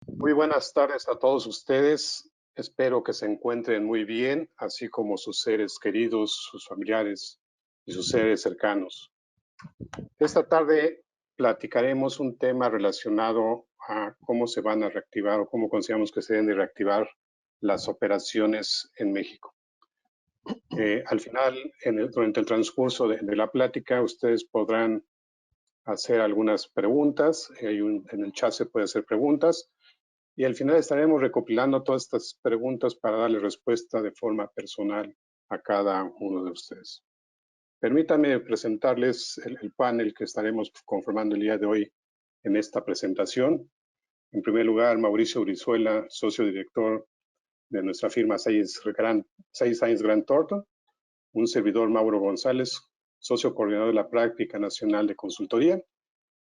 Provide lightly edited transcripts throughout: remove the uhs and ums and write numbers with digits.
Muy buenas tardes a todos ustedes. Espero que se encuentren muy bien, así como sus seres queridos, sus familiares y sus seres cercanos. Esta tarde platicaremos un tema relacionado a cómo se van a reactivar o cómo consideramos que se deben de reactivar las operaciones en México. Al final, durante el transcurso de la plática, ustedes podrán hacer algunas preguntas. En el chat se puede hacer preguntas. Y al final estaremos recopilando todas estas preguntas para darle respuesta de forma personal a cada uno de ustedes. Permítanme presentarles el panel que estaremos conformando el día de hoy en esta presentación. En primer lugar, Mauricio Brizuela, socio director de nuestra firma Science Grant Thornton. Un servidor, Mauro González, socio coordinador de la Práctica Nacional de Consultoría.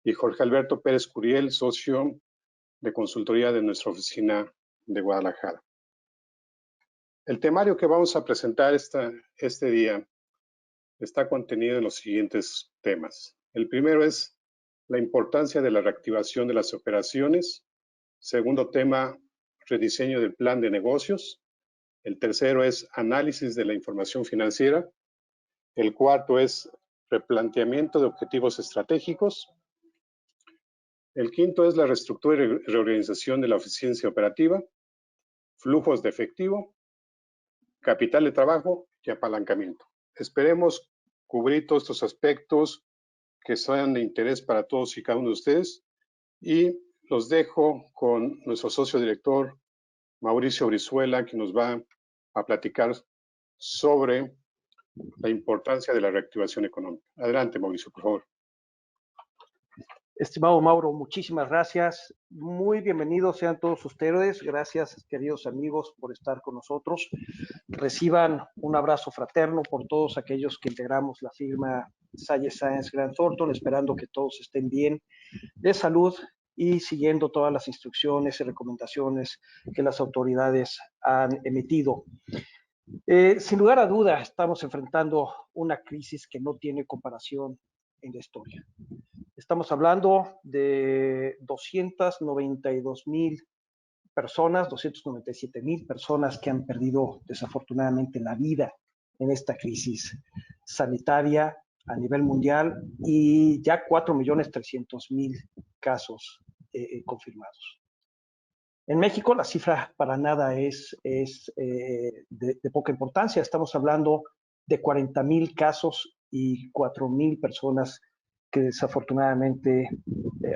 Y Jorge Alberto Pérez Curiel, socio de consultoría de nuestra oficina de Guadalajara. El temario que vamos a presentar este día está contenido en los siguientes temas. El primero es la importancia de la reactivación de las operaciones. Segundo tema, rediseño del plan de negocios. El tercero es análisis de la información financiera. El cuarto es replanteamiento de objetivos estratégicos. El quinto es la reestructura y reorganización de la eficiencia operativa, flujos de efectivo, capital de trabajo y apalancamiento. Esperemos cubrir todos estos aspectos que sean de interés para todos y cada uno de ustedes y los dejo con nuestro socio director Mauricio Brizuela, que nos va a platicar sobre la importancia de la reactivación económica. Adelante, Mauricio, por favor. Estimado Mauro, muchísimas gracias. Muy bienvenidos sean todos ustedes. Gracias, queridos amigos, por estar con nosotros. Reciban un abrazo fraterno por todos aquellos que integramos la firma Science Grant Thornton, esperando que todos estén bien de salud y siguiendo todas las instrucciones y recomendaciones que las autoridades han emitido. Sin lugar a duda, estamos enfrentando una crisis que no tiene comparación en la historia. Estamos hablando de 292,000 personas, 297,000 personas que han perdido desafortunadamente la vida en esta crisis sanitaria a nivel mundial y ya 4,300,000 casos confirmados. En México la cifra para nada es de poca importancia. Estamos hablando de 40,000 casos y 4,000 personas que desafortunadamente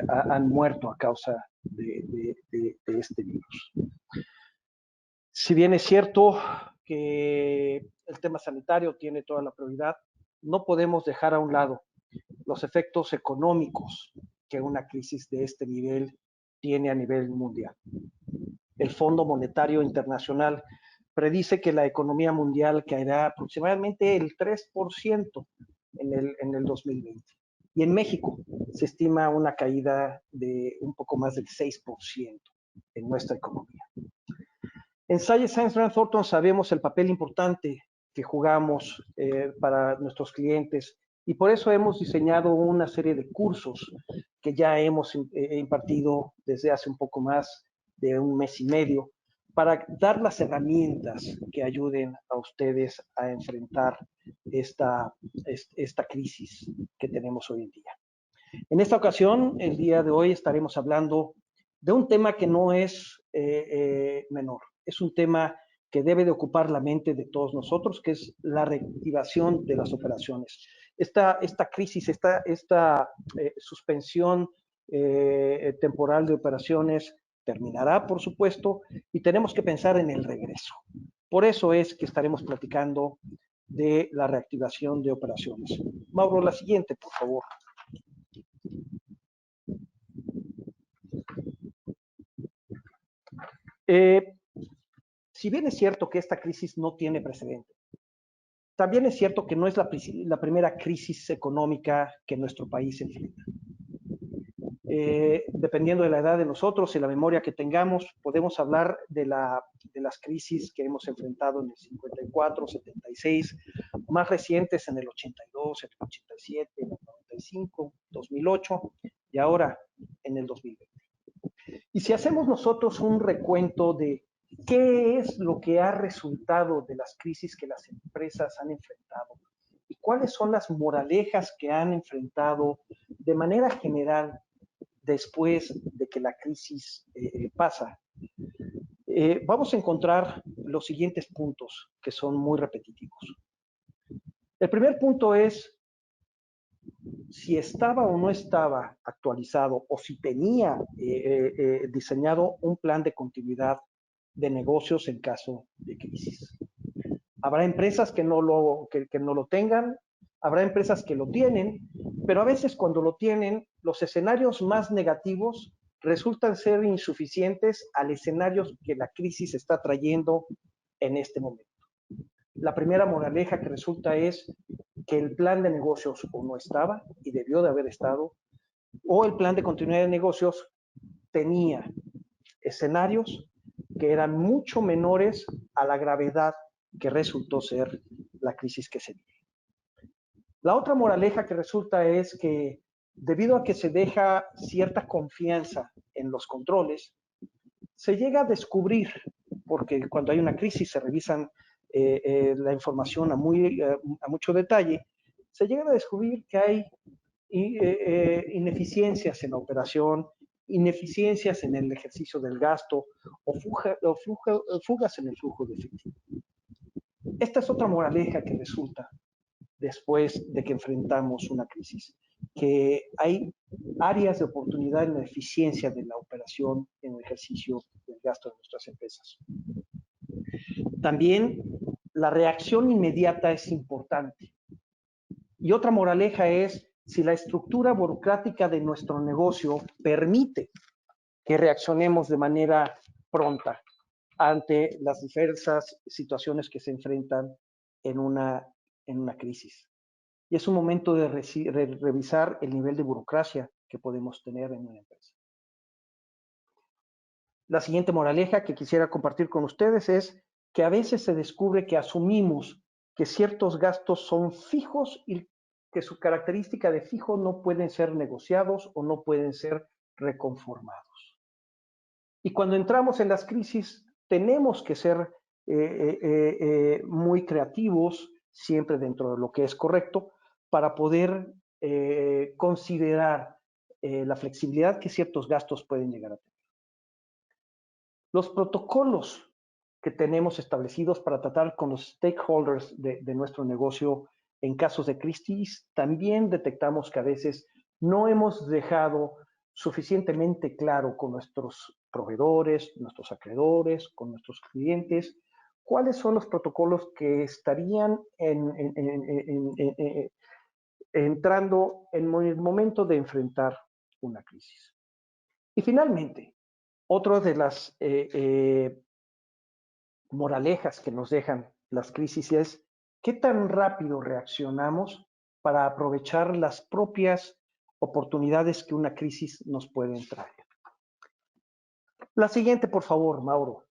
han muerto a causa de este virus. Si bien es cierto que el tema sanitario tiene toda la prioridad, no podemos dejar a un lado los efectos económicos que una crisis de este nivel tiene a nivel mundial. El Fondo Monetario Internacional predice que la economía mundial caerá aproximadamente el 3% en el 2020. Y en México se estima una caída de un poco más del 6% en nuestra economía. En Science Grant Thornton sabemos el papel importante que jugamos para nuestros clientes y por eso hemos diseñado una serie de cursos que ya hemos impartido desde hace un poco más de un mes y medio para dar las herramientas que ayuden a ustedes a enfrentar esta crisis que tenemos hoy en día. En esta ocasión, el día de hoy, estaremos hablando de un tema que no es menor. Es un tema que debe de ocupar la mente de todos nosotros, que es la reactivación de las operaciones. Esta crisis, esta suspensión temporal de operaciones terminará, por supuesto, y tenemos que pensar en el regreso. Por eso es que estaremos platicando de la reactivación de operaciones. Mauro, la siguiente, por favor. Si bien es cierto que esta crisis no tiene precedente, también es cierto que no es la primera crisis económica que nuestro país enfrenta. Dependiendo de la edad de nosotros y la memoria que tengamos, podemos hablar de las crisis que hemos enfrentado en el 54, 76, más recientes en el 82, en el 87, en el 95, 2008 y ahora en el 2020. Y si hacemos nosotros un recuento de qué es lo que ha resultado de las crisis que las empresas han enfrentado y cuáles son las moralejas que han enfrentado de manera general después de que la crisis pasa, vamos a encontrar los siguientes puntos que son muy repetitivos. El primer punto es si estaba o no estaba actualizado o si tenía diseñado un plan de continuidad de negocios en caso de crisis. Habrá empresas que no lo tengan, habrá empresas que lo tienen, pero a veces cuando lo tienen, los escenarios más negativos resultan ser insuficientes al escenario que la crisis está trayendo en este momento. La primera moraleja que resulta es que el plan de negocios o no estaba y debió de haber estado, o el plan de continuidad de negocios tenía escenarios que eran mucho menores a la gravedad que resultó ser la crisis que se vive. La otra moraleja que resulta es que debido a que se deja cierta confianza en los controles, se llega a descubrir, porque cuando hay una crisis se revisan la información a mucho detalle, se llega a descubrir que hay ineficiencias en la operación, ineficiencias en el ejercicio del gasto fugas en el flujo de efectivo. Esta es otra moraleja que resulta después de que enfrentamos una crisis, que hay áreas de oportunidad en la eficiencia de la operación en el ejercicio del gasto de nuestras empresas. También la reacción inmediata es importante. Y otra moraleja es si la estructura burocrática de nuestro negocio permite que reaccionemos de manera pronta ante las diversas situaciones que se enfrentan en una crisis. Y es un momento de revisar el nivel de burocracia que podemos tener en una empresa. La siguiente moraleja que quisiera compartir con ustedes es que a veces se descubre que asumimos que ciertos gastos son fijos y que su característica de fijo no pueden ser negociados o no pueden ser reconformados. Y cuando entramos en las crisis, tenemos que ser muy creativos, siempre dentro de lo que es correcto, para poder considerar la flexibilidad que ciertos gastos pueden llegar a tener. Los protocolos que tenemos establecidos para tratar con los stakeholders de nuestro negocio en casos de crisis, también detectamos que a veces no hemos dejado suficientemente claro con nuestros proveedores, nuestros acreedores, con nuestros clientes, cuáles son los protocolos que estarían entrando en el momento de enfrentar una crisis. Y finalmente, otra de las moralejas que nos dejan las crisis es qué tan rápido reaccionamos para aprovechar las propias oportunidades que una crisis nos puede traer. La siguiente, por favor, Mauro.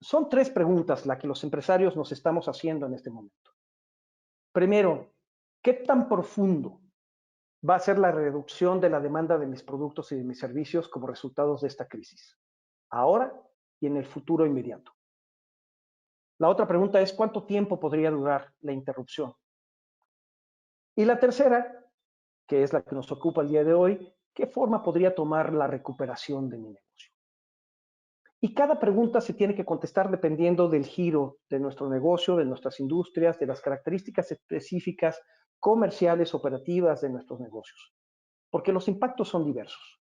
Son tres preguntas las que los empresarios nos estamos haciendo en este momento. Primero, ¿qué tan profundo va a ser la reducción de la demanda de mis productos y de mis servicios como resultados de esta crisis? Ahora y en el futuro inmediato. La otra pregunta es ¿cuánto tiempo podría durar la interrupción? Y la tercera, que es la que nos ocupa el día de hoy, ¿qué forma podría tomar la recuperación de mi negocio? Y cada pregunta se tiene que contestar dependiendo del giro de nuestro negocio, de nuestras industrias, de las características específicas comerciales, operativas de nuestros negocios, porque los impactos son diversos.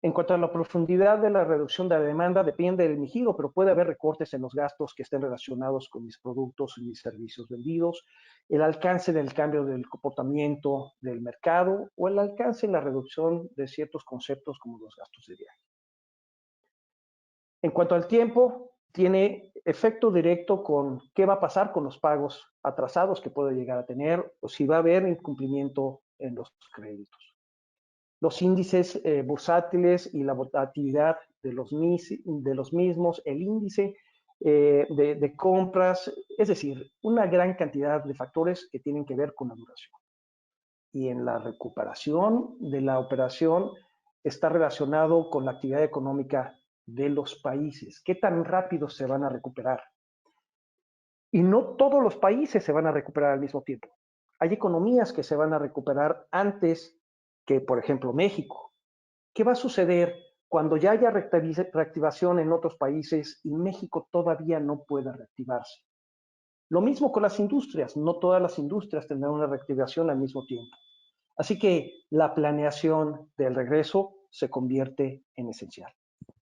En cuanto a la profundidad de la reducción de la demanda, depende de mi giro, pero puede haber recortes en los gastos que estén relacionados con mis productos y mis servicios vendidos, el alcance del cambio del comportamiento del mercado o el alcance en la reducción de ciertos conceptos como los gastos de viaje. En cuanto al tiempo, tiene efecto directo con qué va a pasar con los pagos atrasados que puede llegar a tener o si va a haber incumplimiento en los créditos. Los índices bursátiles y la volatilidad de los mismos, el índice de compras, es decir, una gran cantidad de factores que tienen que ver con la duración. y en la recuperación de la operación está relacionado con la actividad económica de los países. ¿Qué tan rápido se van a recuperar? Y no todos los países se van a recuperar al mismo tiempo. Hay economías que se van a recuperar antes que, por ejemplo, México. ¿Qué va a suceder cuando ya haya reactivación en otros países y México todavía no pueda reactivarse? Lo mismo con las industrias. No todas las industrias tendrán una reactivación al mismo tiempo. Así que la planeación del regreso se convierte en esencial.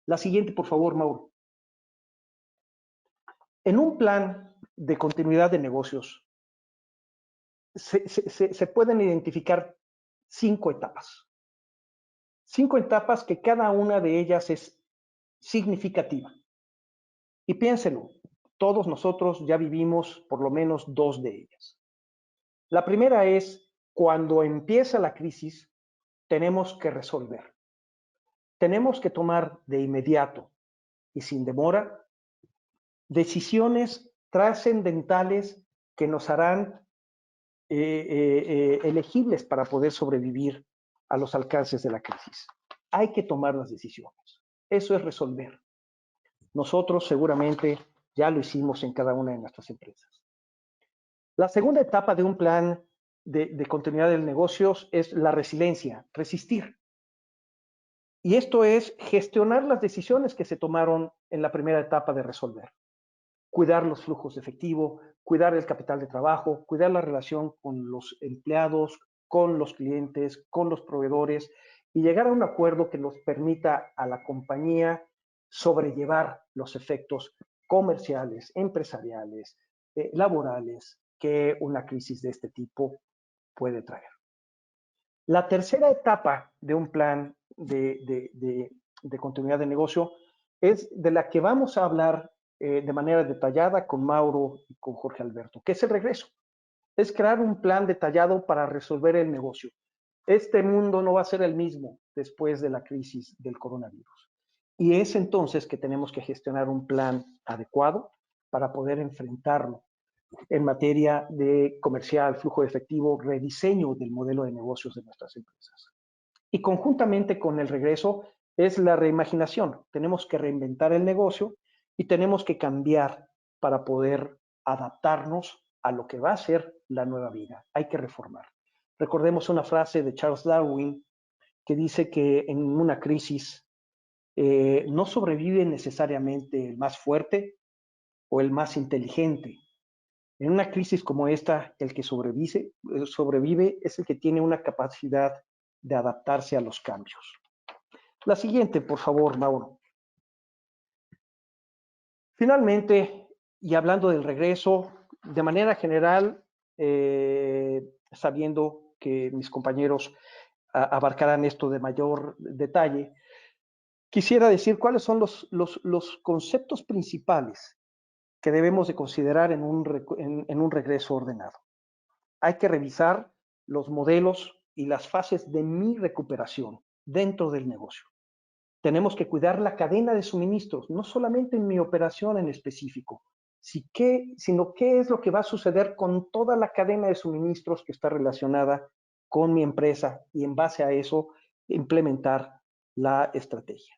La siguiente, por favor, Mauro. En un plan de continuidad de negocios, se pueden identificar 5 etapas. 5 etapas que cada una de ellas es significativa. Y piénselo, todos nosotros ya vivimos por lo menos 2 de ellas. La primera es cuando empieza la crisis, tenemos que resolver. Tenemos que tomar de inmediato y sin demora decisiones trascendentales que nos harán elegibles para poder sobrevivir a los alcances de la crisis. Hay que tomar las decisiones. Eso es resolver. Nosotros seguramente ya lo hicimos en cada una de nuestras empresas. La segunda etapa de un plan de continuidad de negocios es la resiliencia, resistir. Y esto es gestionar las decisiones que se tomaron en la primera etapa de resolver. Cuidar los flujos de efectivo, cuidar el capital de trabajo, cuidar la relación con los empleados, con los clientes, con los proveedores y llegar a un acuerdo que nos permita a la compañía sobrellevar los efectos comerciales, empresariales, laborales que una crisis de este tipo puede traer. La tercera etapa de un plan de continuidad de negocio es de la que vamos a hablar de manera detallada con Mauro y con Jorge Alberto, que es el regreso. Es crear un plan detallado para resolver el negocio. Este mundo no va a ser el mismo después de la crisis del coronavirus. Y es entonces que tenemos que gestionar un plan adecuado para poder enfrentarlo en materia de comercial, flujo de efectivo, rediseño del modelo de negocios de nuestras empresas. Y conjuntamente con el regreso es la reimaginación. Tenemos que reinventar el negocio y tenemos que cambiar para poder adaptarnos a lo que va a ser la nueva vida. Hay que reformar. Recordemos una frase de Charles Darwin que dice que en una crisis no sobrevive necesariamente el más fuerte o el más inteligente. En una crisis como esta, el que sobrevive es el que tiene una capacidad de adaptarse a los cambios. La siguiente, por favor, Mauro. Finalmente, y hablando del regreso, de manera general, sabiendo que mis compañeros abarcarán esto de mayor detalle, quisiera decir cuáles son los conceptos principales que debemos de considerar en un regreso ordenado. Hay que revisar los modelos y las fases de mi recuperación dentro del negocio. Tenemos que cuidar la cadena de suministros, no solamente en mi operación en específico, sino qué es lo que va a suceder con toda la cadena de suministros que está relacionada con mi empresa y en base a eso implementar la estrategia.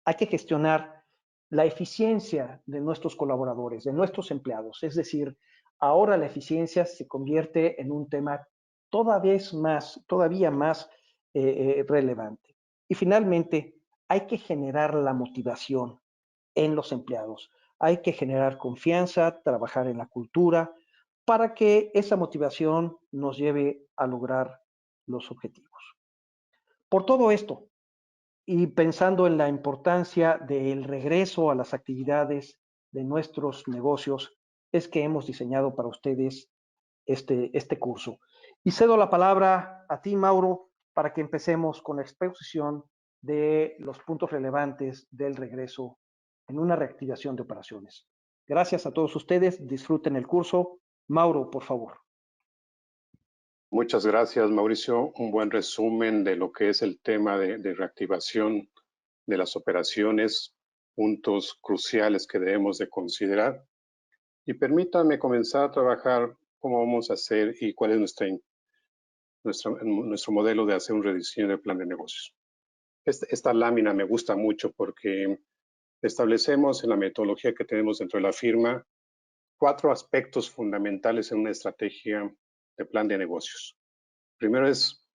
Hay que gestionar la eficiencia de nuestros colaboradores, de nuestros empleados, es decir, ahora la eficiencia se convierte en un tema todavía más relevante. Y finalmente, hay que generar la motivación en los empleados. Hay que generar confianza, trabajar en la cultura, para que esa motivación nos lleve a lograr los objetivos. Por todo esto, y pensando en la importancia del regreso a las actividades de nuestros negocios, es que hemos diseñado para ustedes este curso. Y cedo la palabra a ti, Mauro, para que empecemos con la exposición de los puntos relevantes del regreso en una reactivación de operaciones. Gracias a todos ustedes, disfruten el curso. Mauro, por favor. Muchas gracias, Mauricio. Un buen resumen de lo que es el tema de reactivación de las operaciones, puntos cruciales que debemos de considerar. Y permítanme comenzar a trabajar cómo vamos a hacer y cuál es nuestra nuestro modelo de hacer un rediseño del plan de negocios. Esta lámina me gusta mucho porque establecemos en la metodología que tenemos dentro de la firma 4 aspectos fundamentales en una estrategia de plan de negocios. Primero es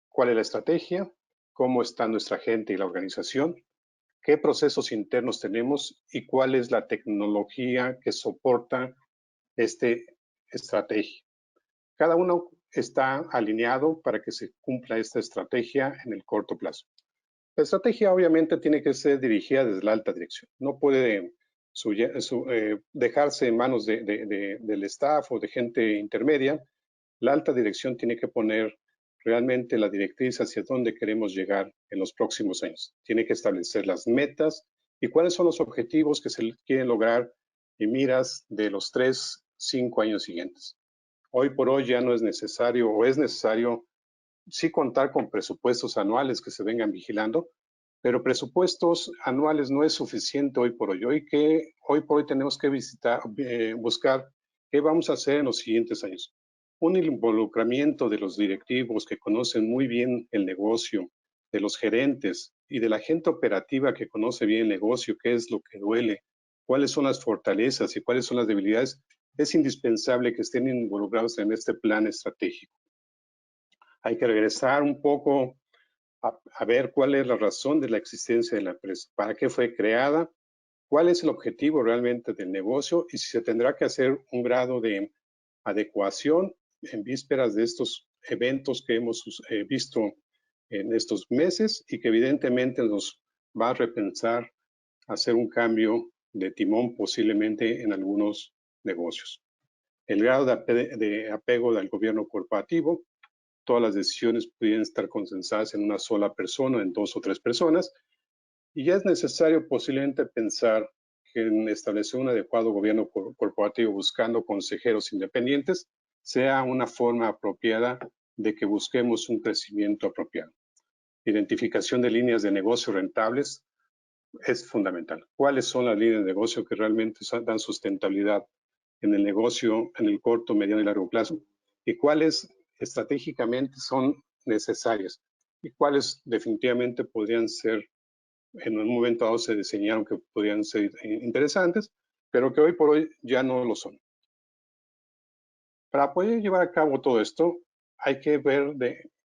cuál es la estrategia, cómo está nuestra gente y la organización, qué procesos internos tenemos y cuál es la tecnología que soporta esta estrategia. Cada uno está alineado para que se cumpla esta estrategia en el corto plazo. La estrategia obviamente tiene que ser dirigida desde la alta dirección. No puede dejarse en manos del staff o de gente intermedia. La alta dirección tiene que poner realmente la directriz hacia dónde queremos llegar en los próximos años. Tiene que establecer las metas y cuáles son los objetivos que se quieren lograr y miras de los 3, 5 años siguientes. Hoy por hoy ya no es necesario o es necesario sí contar con presupuestos anuales que se vengan vigilando, pero presupuestos anuales no es suficiente hoy por hoy. Hoy por hoy tenemos que buscar qué vamos a hacer en los siguientes años. Un involucramiento de los directivos que conocen muy bien el negocio, de los gerentes y de la gente operativa que conoce bien el negocio, qué es lo que duele, cuáles son las fortalezas y cuáles son las debilidades, es indispensable que estén involucrados en este plan estratégico. Hay que regresar un poco a ver cuál es la razón de la existencia de la empresa, para qué fue creada, cuál es el objetivo realmente del negocio y si se tendrá que hacer un grado de adecuación en vísperas de estos eventos que hemos visto en estos meses y que evidentemente nos va a repensar hacer un cambio de timón posiblemente en algunos negocios. El grado de apego del gobierno corporativo, todas las decisiones pueden estar consensadas en una sola persona, en 2 o 3 personas, y ya es necesario posiblemente pensar que en establecer un adecuado gobierno corporativo buscando consejeros independientes sea una forma apropiada de que busquemos un crecimiento apropiado. Identificación de líneas de negocio rentables es fundamental. ¿Cuáles son las líneas de negocio que realmente dan sustentabilidad en el negocio en el corto, mediano y largo plazo? ¿Y cuáles estratégicamente son necesarias? ¿Y cuáles definitivamente podrían ser, en un momento dado se diseñaron que podrían ser interesantes, pero que hoy por hoy ya no lo son? Para poder llevar a cabo todo esto, hay que ver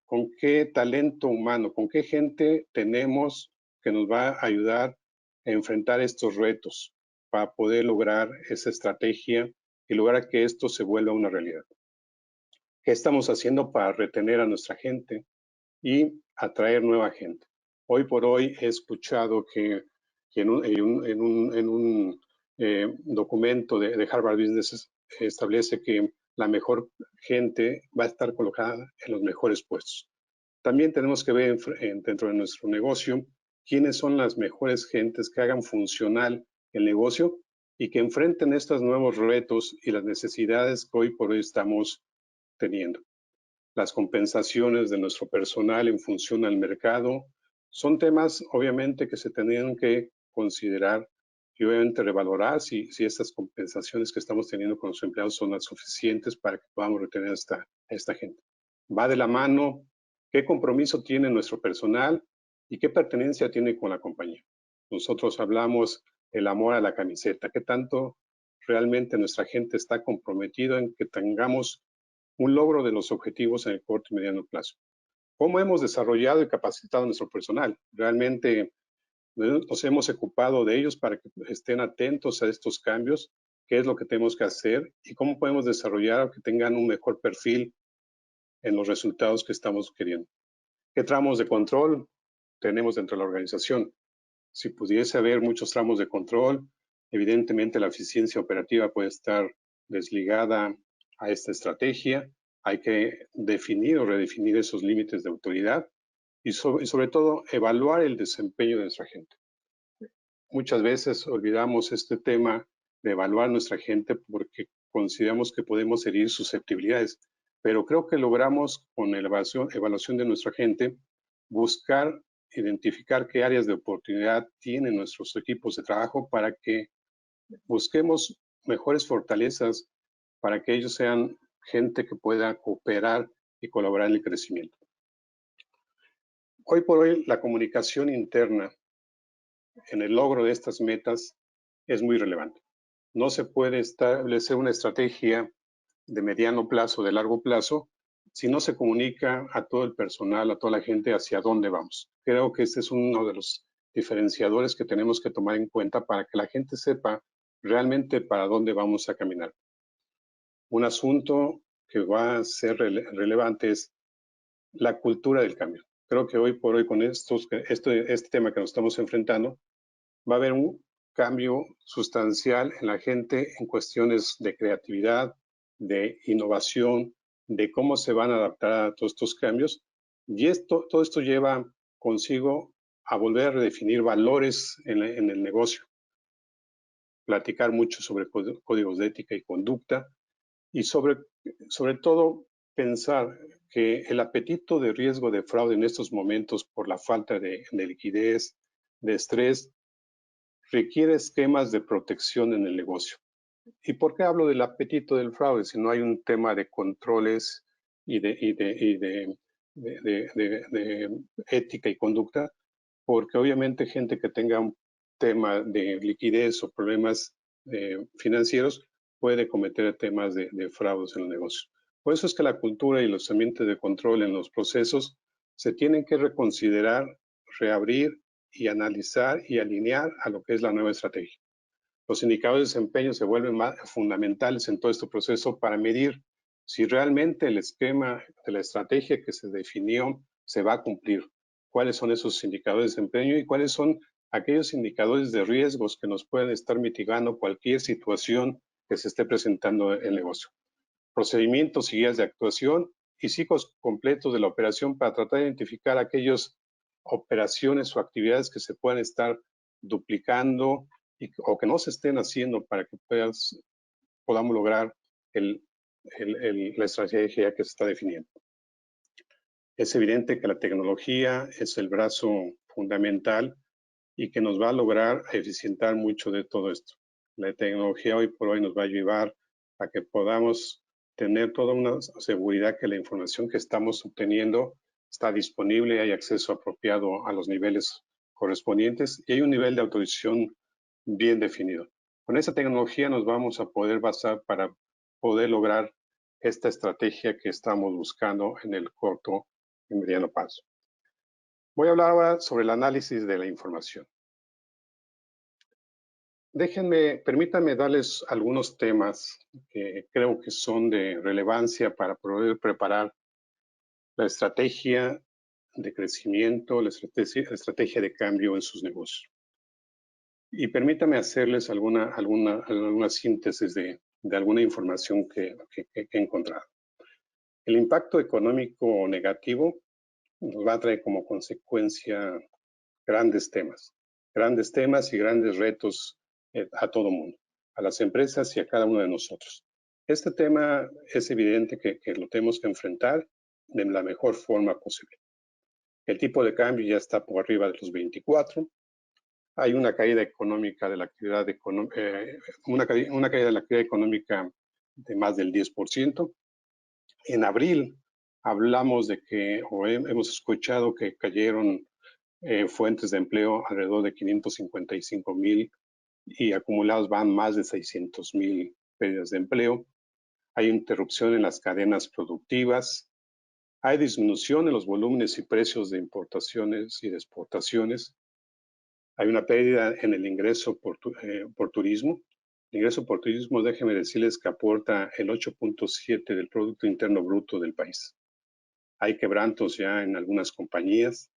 con qué talento humano, con qué gente tenemos que nos va a ayudar a enfrentar estos retos para poder lograr esa estrategia y lograr que esto se vuelva una realidad. ¿Qué estamos haciendo para retener a nuestra gente y atraer nueva gente? Hoy por hoy he escuchado que en un documento de Harvard Business establece que la mejor gente va a estar colocada en los mejores puestos. También tenemos que ver dentro de nuestro negocio quiénes son las mejores gentes que hagan funcional el negocio y que enfrenten estos nuevos retos y las necesidades que hoy por hoy estamos teniendo. Las compensaciones de nuestro personal en función al mercado son temas obviamente que se tendrían que considerar y obviamente revalorar si estas compensaciones que estamos teniendo con los empleados son las suficientes para que podamos retener a esta gente. Va de la mano qué compromiso tiene nuestro personal y qué pertenencia tiene con la compañía. Nosotros hablamos el amor a la camiseta, qué tanto realmente nuestra gente está comprometida en que tengamos un logro de los objetivos en el corto y mediano plazo. ¿Cómo hemos desarrollado y capacitado a nuestro personal? Realmente nos hemos ocupado de ellos para que estén atentos a estos cambios, qué es lo que tenemos que hacer y cómo podemos desarrollar que tengan un mejor perfil en los resultados que estamos queriendo. ¿Qué tramos de control tenemos dentro de la organización? Si pudiese haber muchos tramos de control, evidentemente la eficiencia operativa puede estar desligada a esta estrategia. Hay que definir o redefinir esos límites de autoridad y sobre todo evaluar el desempeño de nuestra gente. Muchas veces olvidamos este tema de evaluar a nuestra gente porque consideramos que podemos herir susceptibilidades, pero creo que logramos con la evaluación de nuestra gente buscar identificar qué áreas de oportunidad tienen nuestros equipos de trabajo para que busquemos mejores fortalezas para que ellos sean gente que pueda cooperar y colaborar en el crecimiento. Hoy por hoy, la comunicación interna en el logro de estas metas es muy relevante. No se puede establecer una estrategia de mediano plazo, de largo plazo, si no se comunica a todo el personal, a toda la gente hacia dónde vamos. Creo que este es uno de los diferenciadores que tenemos que tomar en cuenta para que la gente sepa realmente para dónde vamos a caminar. Un asunto que va a ser relevante es la cultura del cambio. Creo que hoy por hoy con este tema que nos estamos enfrentando, va a haber un cambio sustancial en la gente en cuestiones de creatividad, de innovación, de cómo se van a adaptar a todos estos cambios. Y todo esto lleva consigo a volver a redefinir valores en el negocio, platicar mucho sobre códigos de ética y conducta y sobre todo pensar que el apetito de riesgo de fraude en estos momentos por la falta de liquidez, de estrés, requiere esquemas de protección en el negocio. ¿Y por qué hablo del apetito del fraude? Si no hay un tema de controles y de ética y conducta, porque obviamente gente que tenga un tema de liquidez o problemas financieros puede cometer temas de fraudes en el negocio. Por eso es que la cultura y los ambientes de control en los procesos se tienen que reconsiderar, reabrir y analizar y alinear a lo que es la nueva estrategia. Los indicadores de desempeño se vuelven más fundamentales en todo este proceso para medir si realmente el esquema de la estrategia que se definió se va a cumplir. ¿Cuáles son esos indicadores de desempeño y cuáles son aquellos indicadores de riesgos que nos pueden estar mitigando cualquier situación que se esté presentando en el negocio? Procedimientos y guías de actuación y ciclos completos de la operación para tratar de identificar aquellas operaciones o actividades que se puedan estar duplicando o que no se estén haciendo para que podamos lograr la estrategia que se está definiendo. Es evidente que la tecnología es el brazo fundamental y que nos va a lograr eficientar mucho de todo esto. La tecnología hoy por hoy nos va a ayudar a que podamos tener toda una seguridad que la información que estamos obteniendo está disponible, hay acceso apropiado a los niveles correspondientes y hay un nivel de autorización bien definido. Con esa tecnología nos vamos a poder basar para poder lograr esta estrategia que estamos buscando en el corto y mediano plazo. Voy a hablar ahora sobre el análisis de la información. Permítanme darles algunos temas que creo que son de relevancia para poder preparar la estrategia de crecimiento, la estrategia de cambio en sus negocios. Y permítanme hacerles alguna síntesis de alguna información que he encontrado. El impacto económico negativo nos va a traer como consecuencia grandes temas y grandes retos a todo mundo, a las empresas y a cada uno de nosotros. Este tema es evidente que lo tenemos que enfrentar de la mejor forma posible. El tipo de cambio ya está por arriba de los 24. Hay una caída económica de la actividad una caída de la actividad económica de más del 10%. En abril hablamos de que, o hemos escuchado que cayeron fuentes de empleo alrededor de 555,000 y acumulados van más de 600,000 pérdidas de empleo. Hay interrupción en las cadenas productivas. Hay disminución en los volúmenes y precios de importaciones y de exportaciones. Hay una pérdida en el ingreso por turismo. El ingreso por turismo, déjenme decirles que aporta el 8.7 del Producto Interno Bruto del país. Hay quebrantos ya en algunas compañías.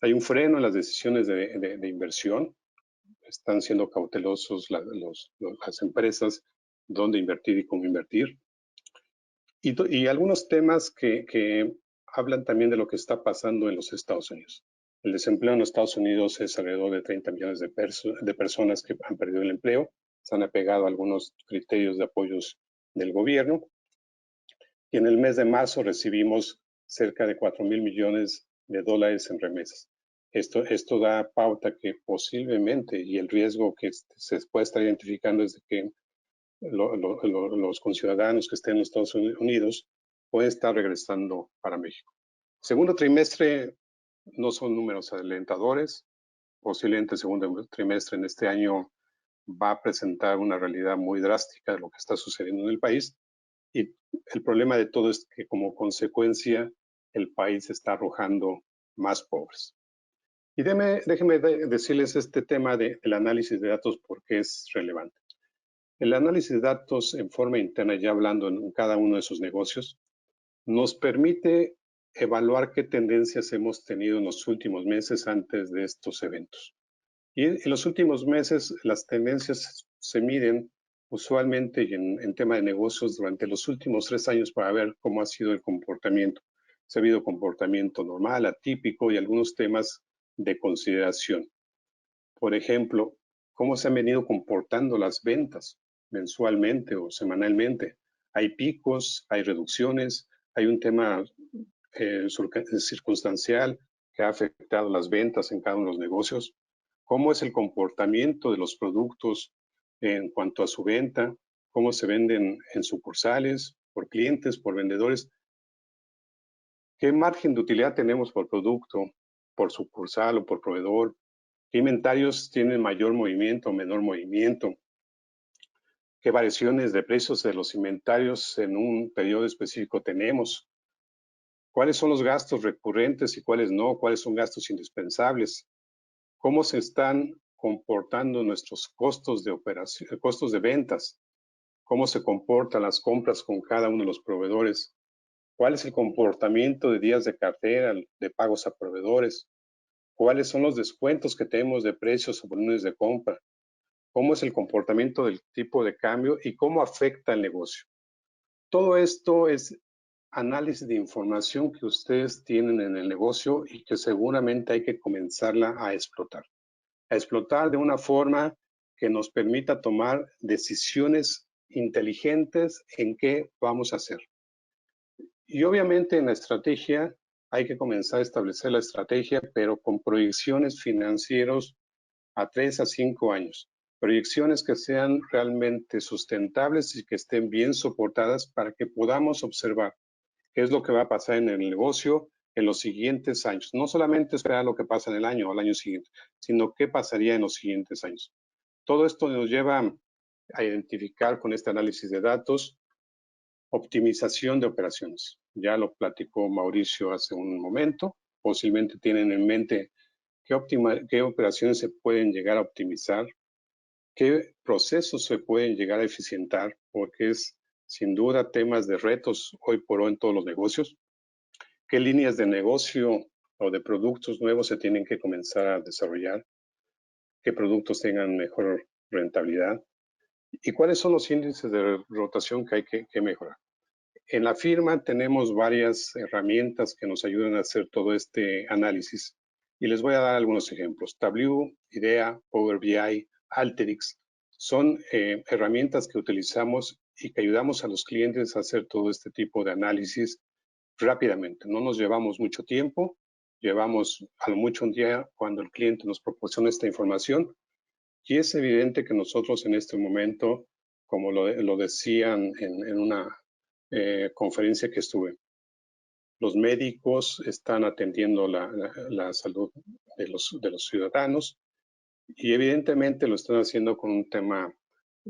Hay un freno en las decisiones de inversión. Están siendo cautelosos las empresas dónde invertir y cómo invertir. Y algunos temas que hablan también de lo que está pasando en los Estados Unidos. El desempleo en los Estados Unidos es alrededor de 30 millones de personas que han perdido el empleo. Se han apegado a algunos criterios de apoyos del gobierno. Y en el mes de marzo recibimos cerca de 4,000 millones de dólares en remesas. Esto da pauta que posiblemente, y el riesgo que se puede estar identificando es de que los conciudadanos que estén en los Estados Unidos pueden estar regresando para México. Segundo trimestre no son números alentadores. Posiblemente el segundo trimestre en este año va a presentar una realidad muy drástica de lo que está sucediendo en el país. Y el problema de todo es que como consecuencia el país está arrojando más pobres. Y déjenme decirles este tema del análisis de datos porque es relevante. El análisis de datos en forma interna, ya hablando en cada uno de sus negocios, nos permite evaluar qué tendencias hemos tenido en los últimos meses antes de estos eventos. Y en los últimos meses las tendencias se miden usualmente en tema de negocios durante los últimos 3 años para ver cómo ha sido el comportamiento. Si ha habido comportamiento normal, atípico y algunos temas de consideración. Por ejemplo, cómo se han venido comportando las ventas mensualmente o semanalmente. Hay picos, hay reducciones, hay un tema circunstancial que ha afectado las ventas en cada uno de los negocios. Cómo es el comportamiento de los productos en cuanto a su venta, cómo se venden en sucursales, por clientes, por vendedores. ¿Qué margen de utilidad tenemos por producto, por sucursal o por proveedor? ¿Qué inventarios tienen mayor movimiento o menor movimiento? ¿Qué variaciones de precios de los inventarios en un periodo específico tenemos? ¿Cuáles son los gastos recurrentes y cuáles no? ¿Cuáles son gastos indispensables? ¿Cómo se están comportando nuestros costos de operación, costos de ventas? ¿Cómo se comportan las compras con cada uno de los proveedores? ¿Cuál es el comportamiento de días de cartera, de pagos a proveedores? ¿Cuáles son los descuentos que tenemos de precios o volúmenes de compra? ¿Cómo es el comportamiento del tipo de cambio y cómo afecta el negocio? Todo esto es análisis de información que ustedes tienen en el negocio y que seguramente hay que comenzarla a explotar. A explotar de una forma que nos permita tomar decisiones inteligentes en qué vamos a hacer. Y obviamente en la estrategia hay que comenzar a establecer la estrategia, pero con proyecciones financieras a 3 a 5 años. Proyecciones que sean realmente sustentables y que estén bien soportadas para que podamos observar qué es lo que va a pasar en el negocio en los siguientes años. No solamente esperar lo que pasa en el año o el año siguiente, sino qué pasaría en los siguientes años. Todo esto nos lleva a identificar con este análisis de datos optimización de operaciones. Ya lo platicó Mauricio hace un momento. Posiblemente tienen en mente qué operaciones se pueden llegar a optimizar, qué procesos se pueden llegar a eficientar, porque es sin duda temas de retos hoy por hoy en todos los negocios. ¿Qué líneas de negocio o de productos nuevos se tienen que comenzar a desarrollar? ¿Qué productos tengan mejor rentabilidad? ¿Y cuáles son los índices de rotación que hay que mejorar? En la firma tenemos varias herramientas que nos ayudan a hacer todo este análisis y les voy a dar algunos ejemplos. Tableau, IDEA, Power BI, Alteryx son herramientas que utilizamos y que ayudamos a los clientes a hacer todo este tipo de análisis rápidamente. No nos llevamos mucho tiempo, llevamos a lo mucho un día cuando el cliente nos proporciona esta información y es evidente que nosotros en este momento, como lo decían en una conferencia que estuve, los médicos están atendiendo la salud de los ciudadanos y evidentemente lo están haciendo con un tema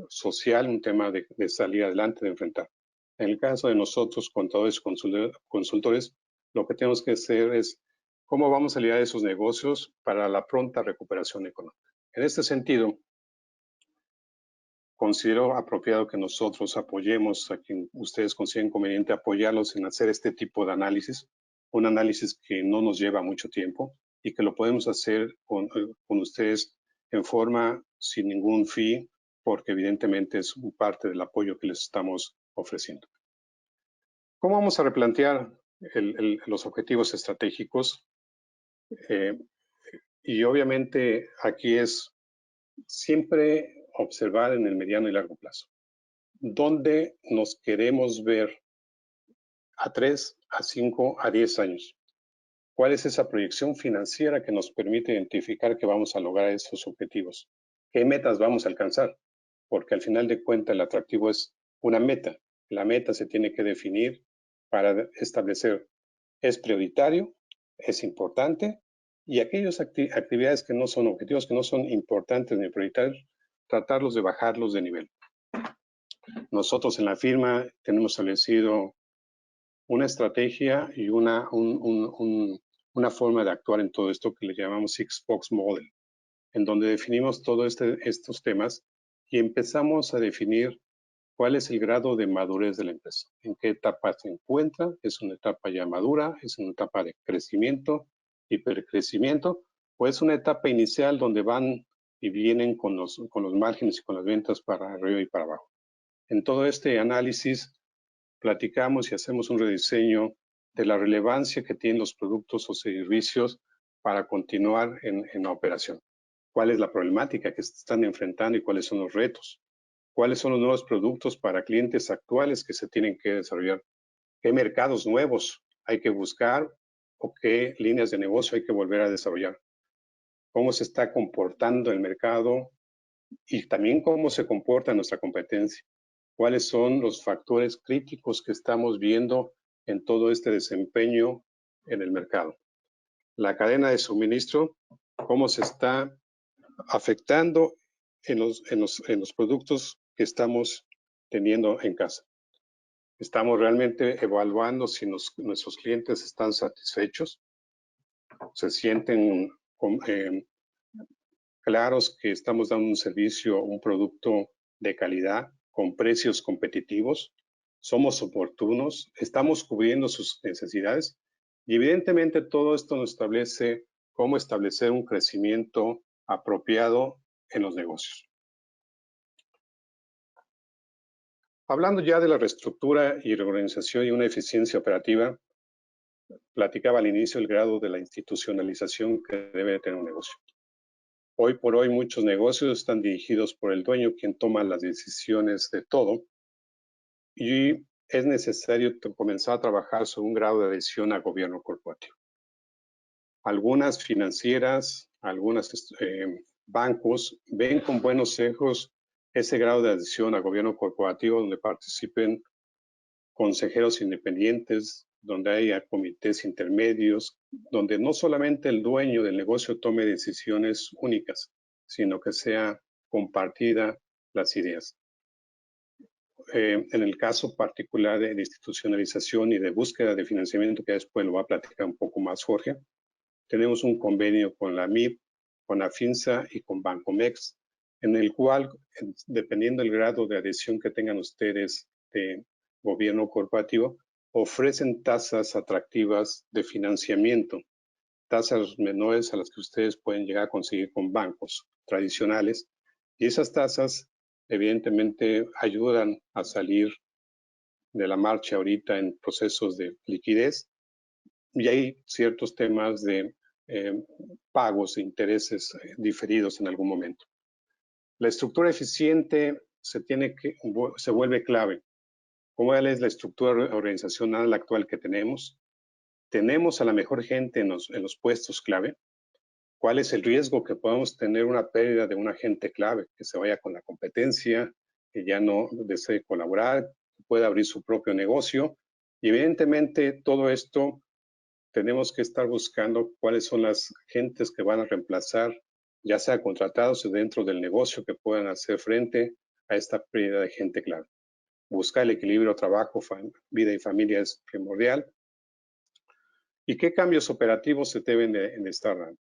social, un tema de salir adelante, de enfrentar. En el caso de nosotros, contadores, consultores, lo que tenemos que hacer es cómo vamos a lidiar esos negocios para la pronta recuperación económica. En este sentido, considero apropiado que nosotros apoyemos a quien ustedes consideren conveniente apoyarlos en hacer este tipo de análisis, un análisis que no nos lleva mucho tiempo y que lo podemos hacer con ustedes en forma sin ningún fee, porque evidentemente es parte del apoyo que les estamos ofreciendo. ¿Cómo vamos a replantear los objetivos estratégicos? Y obviamente aquí es siempre observar en el mediano y largo plazo. ¿Dónde nos queremos ver a 3, a 5, a 10 años? ¿Cuál es esa proyección financiera que nos permite identificar que vamos a lograr esos objetivos? ¿Qué metas vamos a alcanzar? Porque al final de cuentas el atractivo es una meta. La meta se tiene que definir para establecer es prioritario, es importante, y aquellas actividades que no son objetivos, que no son importantes ni prioritarios, tratarlos de bajarlos de nivel. Nosotros en la firma tenemos establecido una estrategia y una forma de actuar en todo esto que le llamamos Six-Box Model, en donde definimos todos estos temas y empezamos a definir cuál es el grado de madurez de la empresa, en qué etapa se encuentra, es una etapa ya madura, es una etapa de crecimiento, hipercrecimiento, o es una etapa inicial donde van y vienen con los márgenes y con las ventas para arriba y para abajo. En todo este análisis platicamos y hacemos un rediseño de la relevancia que tienen los productos o servicios para continuar en la operación. ¿Cuál es la problemática que se están enfrentando y cuáles son los retos? ¿Cuáles son los nuevos productos para clientes actuales que se tienen que desarrollar? ¿Qué mercados nuevos hay que buscar o qué líneas de negocio hay que volver a desarrollar? ¿Cómo se está comportando el mercado y también cómo se comporta nuestra competencia? ¿Cuáles son los factores críticos que estamos viendo en todo este desempeño en el mercado? La cadena de suministro, cómo se está afectando en los productos que estamos teniendo en casa. Estamos realmente evaluando si nuestros clientes están satisfechos, se sienten claros que estamos dando un servicio, un producto de calidad, con precios competitivos, somos oportunos, estamos cubriendo sus necesidades y evidentemente todo esto nos establece cómo establecer un crecimiento apropiado en los negocios. Hablando ya de la reestructura y reorganización y una eficiencia operativa, platicaba al inicio el grado de la institucionalización que debe tener un negocio. Hoy por hoy muchos negocios están dirigidos por el dueño, quien toma las decisiones de todo, y es necesario comenzar a trabajar sobre un grado de adhesión al gobierno corporativo. Algunas financieras, algunos bancos ven con buenos ojos ese grado de adhesión al gobierno corporativo donde participen consejeros independientes, donde haya comités intermedios, donde no solamente el dueño del negocio tome decisiones únicas, sino que sea compartida las ideas. En el caso particular de institucionalización y de búsqueda de financiamiento, que después lo va a platicar un poco más Jorge, tenemos un convenio con la MIP, con la FINSA y con Bancomex, en el cual, dependiendo del grado de adhesión que tengan ustedes de gobierno corporativo, ofrecen tasas atractivas de financiamiento, tasas menores a las que ustedes pueden llegar a conseguir con bancos tradicionales, y esas tasas evidentemente ayudan a salir de la marcha ahorita en procesos de liquidez, y hay ciertos temas de pagos e intereses diferidos en algún momento. La estructura eficiente se vuelve clave. ¿Cuál es la estructura organizacional actual que tenemos? ¿Tenemos a la mejor gente en los puestos clave? ¿Cuál es el riesgo que podamos tener una pérdida de un agente clave que se vaya con la competencia, que ya no desee colaborar, que pueda abrir su propio negocio? Y evidentemente todo esto tenemos que estar buscando cuáles son las gentes que van a reemplazar, ya sea contratados o dentro del negocio, que puedan hacer frente a esta pérdida de gente clave. Buscar el equilibrio trabajo, vida y familia es primordial. ¿Y qué cambios operativos se deben de estar dando?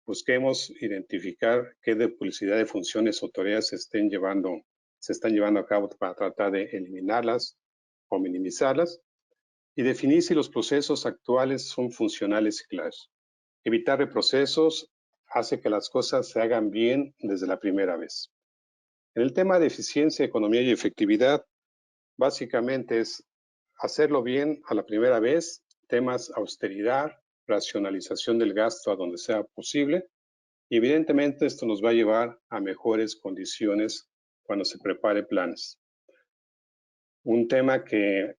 Busquemos identificar qué duplicidad de funciones o tareas se están llevando a cabo para tratar de eliminarlas o minimizarlas, y definir si los procesos actuales son funcionales y claros. Evitar reprocesos hace que las cosas se hagan bien desde la primera vez. En el tema de eficiencia, economía y efectividad, básicamente es hacerlo bien a la primera vez, temas austeridad, racionalización del gasto a donde sea posible, y evidentemente esto nos va a llevar a mejores condiciones cuando se prepare planes. Un tema que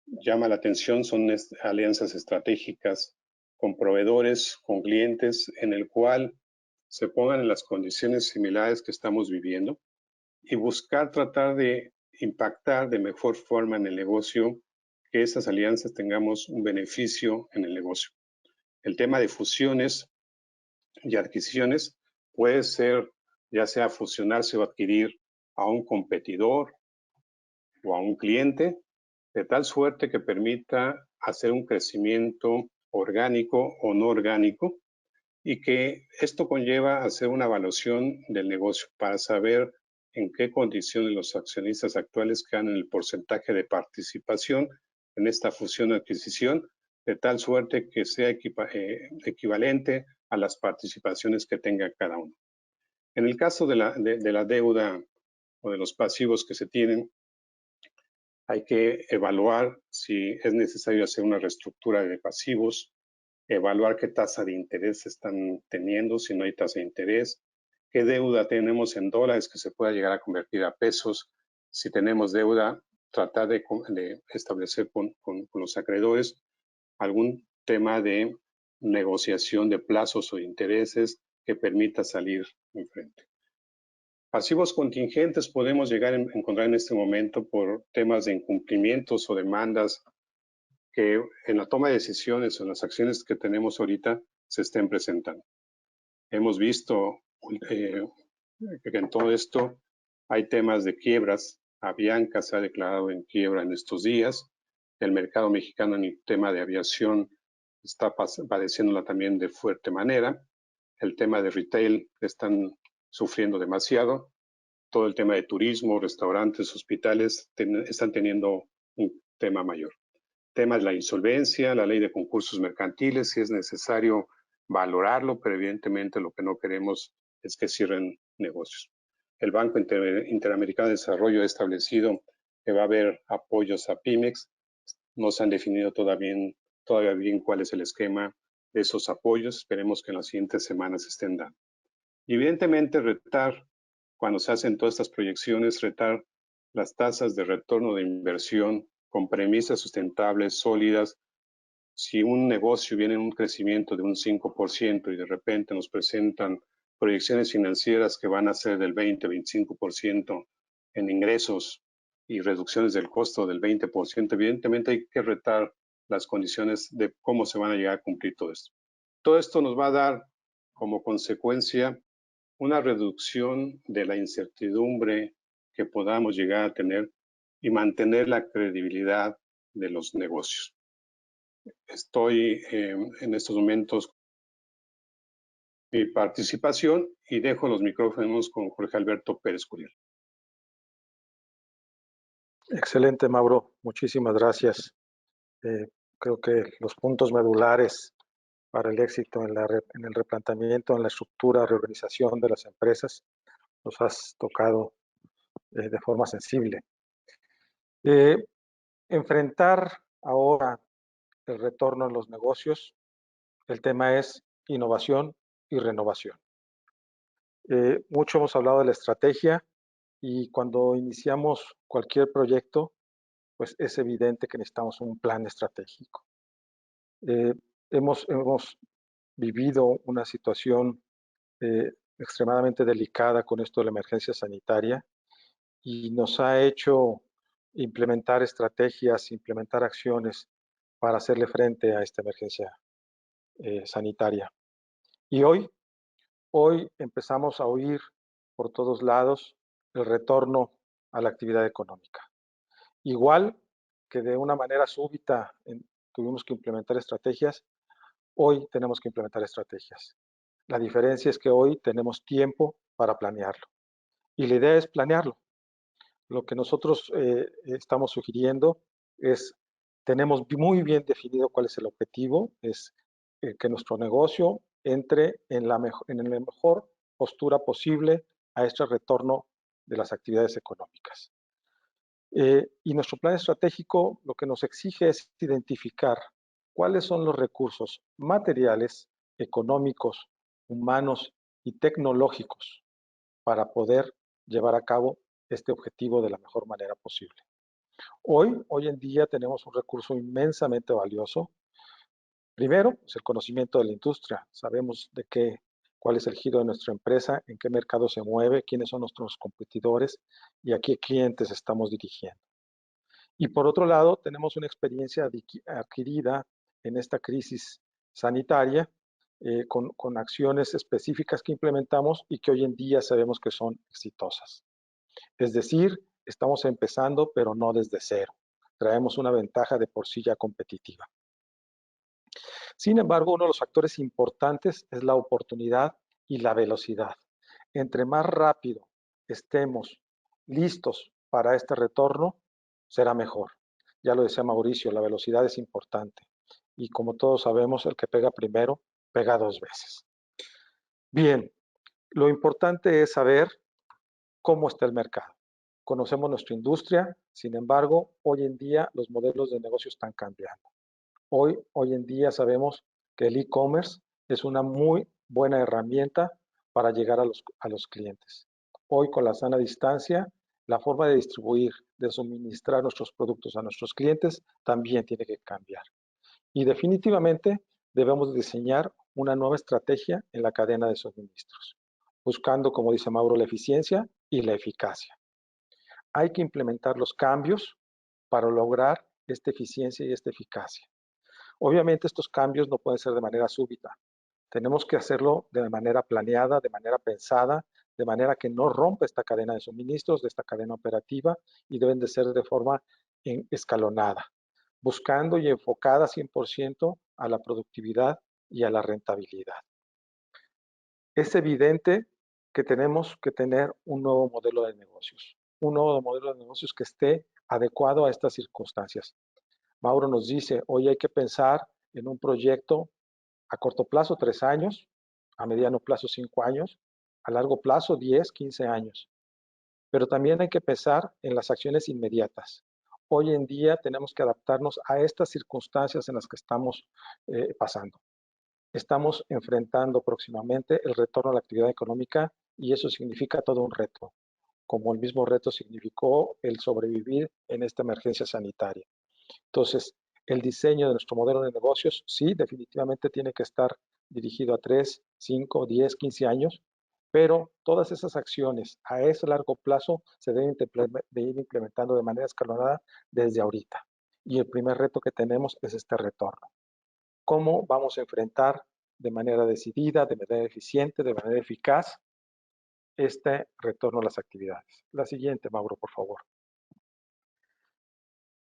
llama la atención son alianzas estratégicas con proveedores, con clientes, en el cual se pongan en las condiciones similares que estamos viviendo y buscar tratar de impactar de mejor forma en el negocio que esas alianzas tengamos un beneficio en el negocio. El tema de fusiones y adquisiciones puede ser ya sea fusionarse o adquirir a un competidor o a un cliente, de tal suerte que permita hacer un crecimiento orgánico o no orgánico, y que esto conlleva hacer una evaluación del negocio para saber en qué condiciones los accionistas actuales quedan en el porcentaje de participación en esta fusión o adquisición, de tal suerte que sea equivalente a las participaciones que tenga cada uno. En el caso de la deuda o de los pasivos que se tienen, hay que evaluar si es necesario hacer una reestructura de pasivos, evaluar qué tasa de interés están teniendo, si no hay tasa de interés, qué deuda tenemos en dólares que se pueda llegar a convertir a pesos, si tenemos deuda, tratar de establecer con los acreedores algún tema de negociación de plazos o intereses que permita salir enfrente. Pasivos contingentes podemos llegar a encontrar en este momento por temas de incumplimientos o demandas que en la toma de decisiones o en las acciones que tenemos ahorita se estén presentando. Hemos visto que en todo esto hay temas de quiebras. Avianca se ha declarado en quiebra en estos días. El mercado mexicano en el tema de aviación está padeciéndola también de fuerte manera. El tema de retail están sufriendo demasiado. Todo el tema de turismo, restaurantes, hospitales están teniendo un tema mayor. Tema de la insolvencia, la ley de concursos mercantiles, si es necesario valorarlo, pero evidentemente lo que no queremos es que cierren negocios. El Banco Interamericano de Desarrollo ha establecido que va a haber apoyos a Pymex. No se han definido todavía bien cuál es el esquema de esos apoyos. Esperemos que en las siguientes semanas estén dando. Y evidentemente retar, cuando se hacen todas estas proyecciones, retar las tasas de retorno de inversión con premisas sustentables, sólidas. Si un negocio viene en un crecimiento de un 5% y de repente nos presentan proyecciones financieras que van a ser del 20-25% en ingresos y reducciones del costo del 20%, evidentemente hay que retar las condiciones de cómo se van a llegar a cumplir todo esto. Todo esto nos va a dar como consecuencia una reducción de la incertidumbre que podamos llegar a tener y mantener la credibilidad de los negocios. Estoy en estos momentos mi participación y dejo los micrófonos con Jorge Alberto Pérez Curiel. Excelente, Mauro. Muchísimas gracias. Creo que los puntos medulares para el éxito en el replanteamiento, en la estructura, reorganización de las empresas, los has tocado de forma sensible. Enfrentar ahora el retorno en los negocios, el tema es innovación y renovación. Mucho hemos hablado de la estrategia y cuando iniciamos cualquier proyecto, pues es evidente que necesitamos un plan estratégico. Hemos vivido una situación extremadamente delicada con esto de la emergencia sanitaria y nos ha hecho implementar estrategias, implementar acciones para hacerle frente a esta emergencia sanitaria. Y hoy empezamos a oír por todos lados el retorno a la actividad económica. Igual que de una manera súbita tuvimos que implementar estrategias, hoy tenemos que implementar estrategias. La diferencia es que hoy tenemos tiempo para planearlo. Y la idea es planearlo. Lo que nosotros estamos sugiriendo es, tenemos muy bien definido cuál es el objetivo, es que nuestro negocio entre en la mejor postura posible a este retorno de las actividades económicas. Y nuestro plan estratégico lo que nos exige es identificar cuáles son los recursos materiales, económicos, humanos y tecnológicos para poder llevar a cabo este objetivo de la mejor manera posible. Hoy en día tenemos un recurso inmensamente valioso. Primero, es el conocimiento de la industria. Sabemos cuál es el giro de nuestra empresa, en qué mercado se mueve, quiénes son nuestros competidores y a qué clientes estamos dirigiendo. Y por otro lado, tenemos una experiencia adquirida en esta crisis sanitaria con acciones específicas que implementamos y que hoy en día sabemos que son exitosas. Es decir, estamos empezando, pero no desde cero. Traemos una ventaja de por sí ya competitiva. Sin embargo, uno de los factores importantes es la oportunidad y la velocidad. Entre más rápido estemos listos para este retorno, será mejor. Ya lo decía Mauricio, la velocidad es importante. Y como todos sabemos, el que pega primero, pega dos veces. Bien, lo importante es saber cómo está el mercado. Conocemos nuestra industria, sin embargo, hoy en día los modelos de negocio están cambiando. Hoy en día sabemos que el e-commerce es una muy buena herramienta para llegar a los clientes. Hoy con la sana distancia, la forma de distribuir, de suministrar nuestros productos a nuestros clientes también tiene que cambiar. Y definitivamente debemos diseñar una nueva estrategia en la cadena de suministros, buscando, como dice Mauro, la eficiencia y la eficacia. Hay que implementar los cambios para lograr esta eficiencia y esta eficacia. Obviamente estos cambios no pueden ser de manera súbita. Tenemos que hacerlo de manera planeada, de manera pensada, de manera que no rompa esta cadena de suministros, de esta cadena operativa, y deben de ser de forma escalonada, buscando y enfocada 100% a la productividad y a la rentabilidad. Es evidente que tenemos que tener un nuevo modelo de negocios, un nuevo modelo de negocios que esté adecuado a estas circunstancias. Mauro nos dice, hoy hay que pensar en un proyecto a corto plazo, 3 años, a mediano plazo, 5 años, a largo plazo, 10, 15 años. Pero también hay que pensar en las acciones inmediatas. Hoy en día tenemos que adaptarnos a estas circunstancias en las que estamos pasando. Estamos enfrentando próximamente el retorno a la actividad económica y eso significa todo un reto, como el mismo reto significó el sobrevivir en esta emergencia sanitaria. Entonces, el diseño de nuestro modelo de negocios, sí, definitivamente tiene que estar dirigido a 3, 5, 10, 15 años, pero todas esas acciones a ese largo plazo se deben de ir implementando de manera escalonada desde ahorita. Y el primer reto que tenemos es este retorno. ¿Cómo vamos a enfrentar de manera decidida, de manera eficiente, de manera eficaz este retorno a las actividades? La siguiente, Mauro, por favor.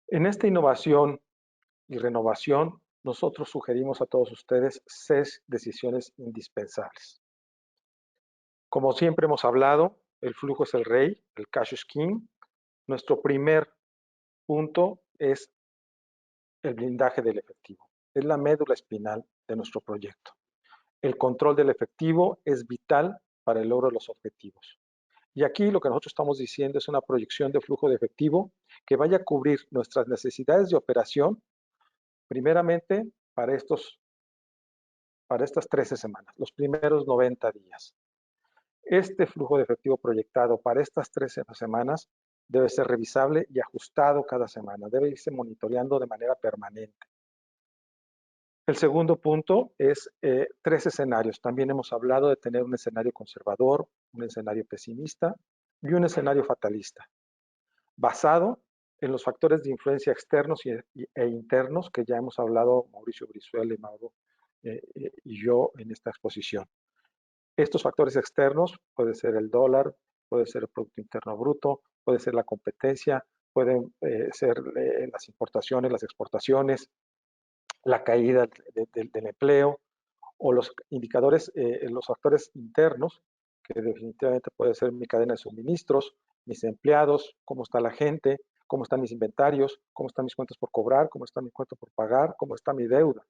En esta innovación y renovación, nosotros sugerimos a todos ustedes 6 decisiones indispensables. Como siempre hemos hablado, el flujo es el rey, el cash is king. Nuestro primer punto es el blindaje del efectivo. Es la médula espinal de nuestro proyecto. El control del efectivo es vital para el logro de los objetivos. Y aquí lo que nosotros estamos diciendo es una proyección de flujo de efectivo que vaya a cubrir nuestras necesidades de operación, primeramente para estas 13 semanas, los primeros 90 días. Este flujo de efectivo proyectado para estas 13 semanas debe ser revisable y ajustado cada semana, debe irse monitoreando de manera permanente. El segundo punto es 3 escenarios. También hemos hablado de tener un escenario conservador, un escenario pesimista y un escenario fatalista, basado en los factores de influencia externos e internos que ya hemos hablado Mauricio Brizuela y Mauro y yo en esta exposición. Estos factores externos puede ser el dólar, puede ser el Producto Interno Bruto, puede ser la competencia, pueden ser las importaciones, las exportaciones, la caída del empleo o los indicadores, los factores internos, que definitivamente puede ser mi cadena de suministros, mis empleados, cómo está la gente, cómo están mis inventarios, cómo están mis cuentas por cobrar, cómo está mi cuenta por pagar, cómo está mi deuda.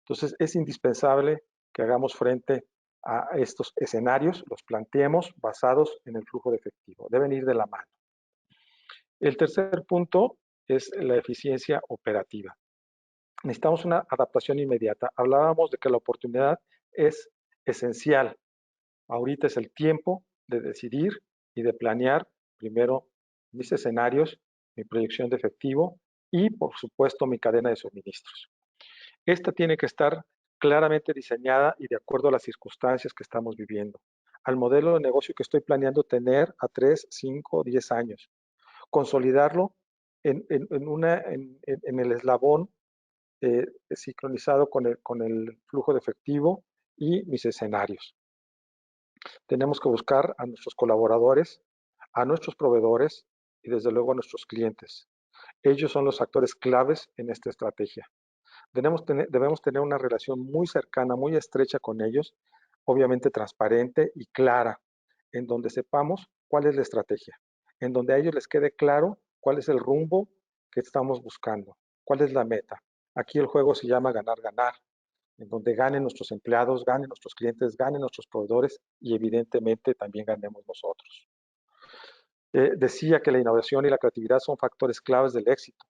Entonces, es indispensable que hagamos frente a estos escenarios, los planteemos basados en el flujo de efectivo. Deben ir de la mano. El tercer punto es la eficiencia operativa. Necesitamos una adaptación inmediata. Hablábamos de que la oportunidad es esencial. Ahorita es el tiempo de decidir y de planear primero mis escenarios, mi proyección de efectivo y, por supuesto, mi cadena de suministros. Esta tiene que estar claramente diseñada y de acuerdo a las circunstancias que estamos viviendo, al modelo de negocio que estoy planeando tener a 3, 5, 10 años. Consolidarlo en el eslabón sincronizado con el flujo de efectivo y mis escenarios. Tenemos que buscar a nuestros colaboradores, a nuestros proveedores y desde luego a nuestros clientes. Ellos son los actores claves en esta estrategia. Debemos tener una relación muy cercana, muy estrecha con ellos, obviamente transparente y clara, en donde sepamos cuál es la estrategia, en donde a ellos les quede claro cuál es el rumbo que estamos buscando, cuál es la meta. Aquí el juego se llama ganar, ganar, en donde ganen nuestros empleados, ganen nuestros clientes, ganen nuestros proveedores y evidentemente también ganemos nosotros. Decía que la innovación y la creatividad son factores claves del éxito.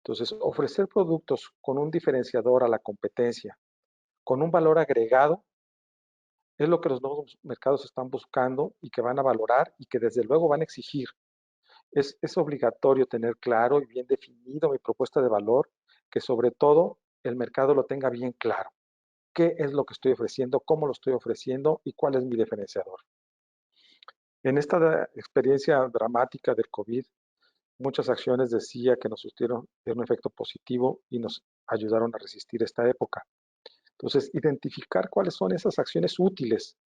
Entonces, ofrecer productos con un diferenciador a la competencia, con un valor agregado, es lo que los nuevos mercados están buscando y que van a valorar y que desde luego van a exigir. Es obligatorio tener claro y bien definido mi propuesta de valor, que sobre todo el mercado lo tenga bien claro. ¿Qué es lo que estoy ofreciendo? ¿Cómo lo estoy ofreciendo? ¿Y cuál es mi diferenciador? En esta experiencia dramática del COVID, muchas acciones decía que nos surtieron un efecto positivo y nos ayudaron a resistir esta época. Entonces, identificar cuáles son esas acciones útiles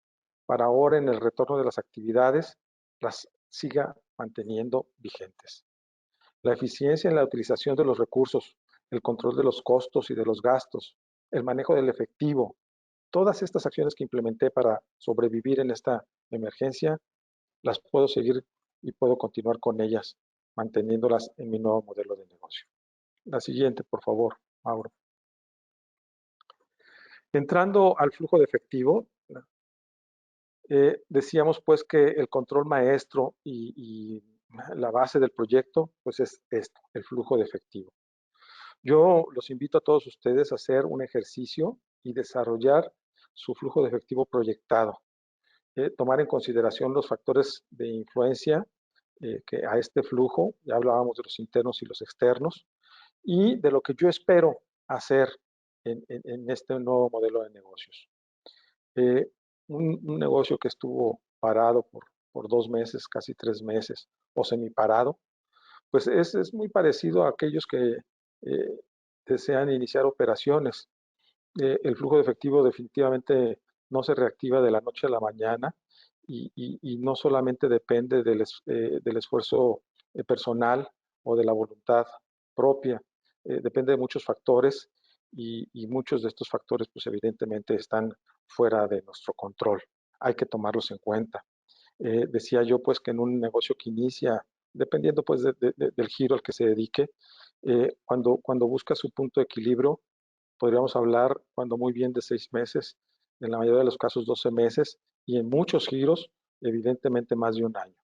para ahora en el retorno de las actividades, las siga manteniendo vigentes. La eficiencia en la utilización de los recursos, el control de los costos y de los gastos, el manejo del efectivo, todas estas acciones que implementé para sobrevivir en esta emergencia, las puedo seguir y puedo continuar con ellas, manteniéndolas en mi nuevo modelo de negocio. La siguiente, por favor, Mauro. Entrando al flujo de efectivo, decíamos pues que el control maestro y la base del proyecto pues es esto, el flujo de efectivo. Yo los invito a todos ustedes a hacer un ejercicio y desarrollar su flujo de efectivo proyectado. Tomar en consideración los factores de influencia que a este flujo, ya hablábamos de los internos y los externos, y de lo que yo espero hacer en este nuevo modelo de negocios. Un negocio que estuvo parado por 2 meses, casi 3 meses, o semiparado, pues es muy parecido a aquellos que desean iniciar operaciones. El flujo de efectivo definitivamente no se reactiva de la noche a la mañana y no solamente depende del esfuerzo personal o de la voluntad propia, depende de muchos factores y muchos de estos factores pues evidentemente están fuera de nuestro control. Hay que tomarlos en cuenta. Decía yo pues que en un negocio que inicia, dependiendo pues del giro al que se dedique, cuando busca su punto de equilibrio, podríamos hablar cuando muy bien de 6 meses, en la mayoría de los casos 12 meses y en muchos giros, evidentemente más de un año.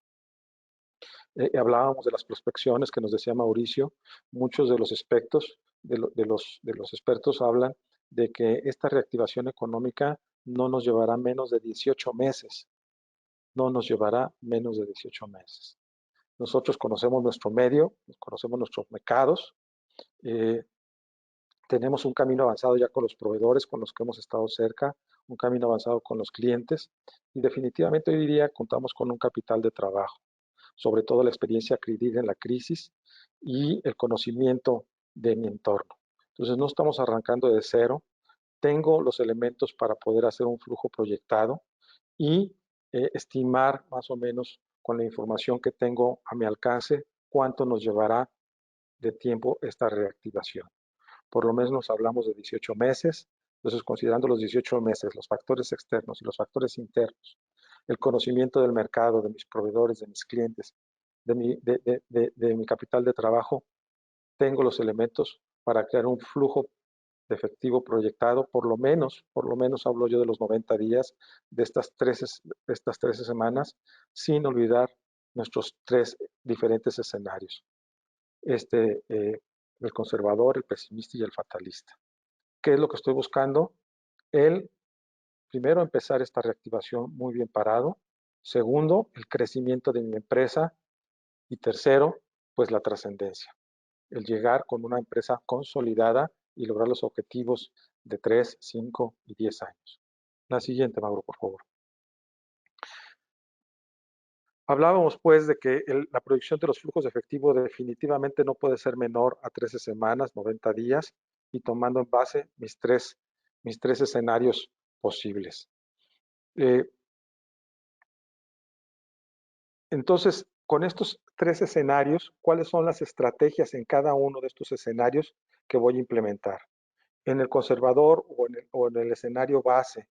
Hablábamos de las prospecciones que nos decía Mauricio, muchos de los aspectos de los expertos hablan de que esta reactivación económica no nos llevará menos de 18 meses, no nos llevará menos de 18 meses. Nosotros conocemos nuestro medio, conocemos nuestros mercados, tenemos un camino avanzado ya con los proveedores con los que hemos estado cerca, un camino avanzado con los clientes y definitivamente hoy día contamos con un capital de trabajo, sobre todo la experiencia adquirida en la crisis y el conocimiento de mi entorno. Entonces no estamos arrancando de cero, tengo los elementos para poder hacer un flujo proyectado y estimar más o menos con la información que tengo a mi alcance cuánto nos llevará de tiempo esta reactivación. Por lo menos hablamos de 18 meses, entonces considerando los 18 meses, los factores externos y los factores internos, el conocimiento del mercado, de mis proveedores, de mis clientes, de mi capital de trabajo, tengo los elementos para crear un flujo de efectivo proyectado, por lo menos hablo yo de los 90 días de estas 13 semanas, sin olvidar nuestros 3 diferentes escenarios. El conservador, el pesimista y el fatalista. ¿Qué es lo que estoy buscando? Primero, empezar esta reactivación muy bien parado. Segundo, el crecimiento de mi empresa. Y tercero, pues la trascendencia. El llegar con una empresa consolidada y lograr los objetivos de 3, 5 y 10 años. La siguiente, Mauro, por favor. Hablábamos pues de que la proyección de los flujos de efectivo definitivamente no puede ser menor a 13 semanas, 90 días, y tomando en base mis tres escenarios posibles. Entonces, con estos tres escenarios, ¿cuáles son las estrategias en cada uno de estos escenarios que voy a implementar? En el conservador o en el escenario base,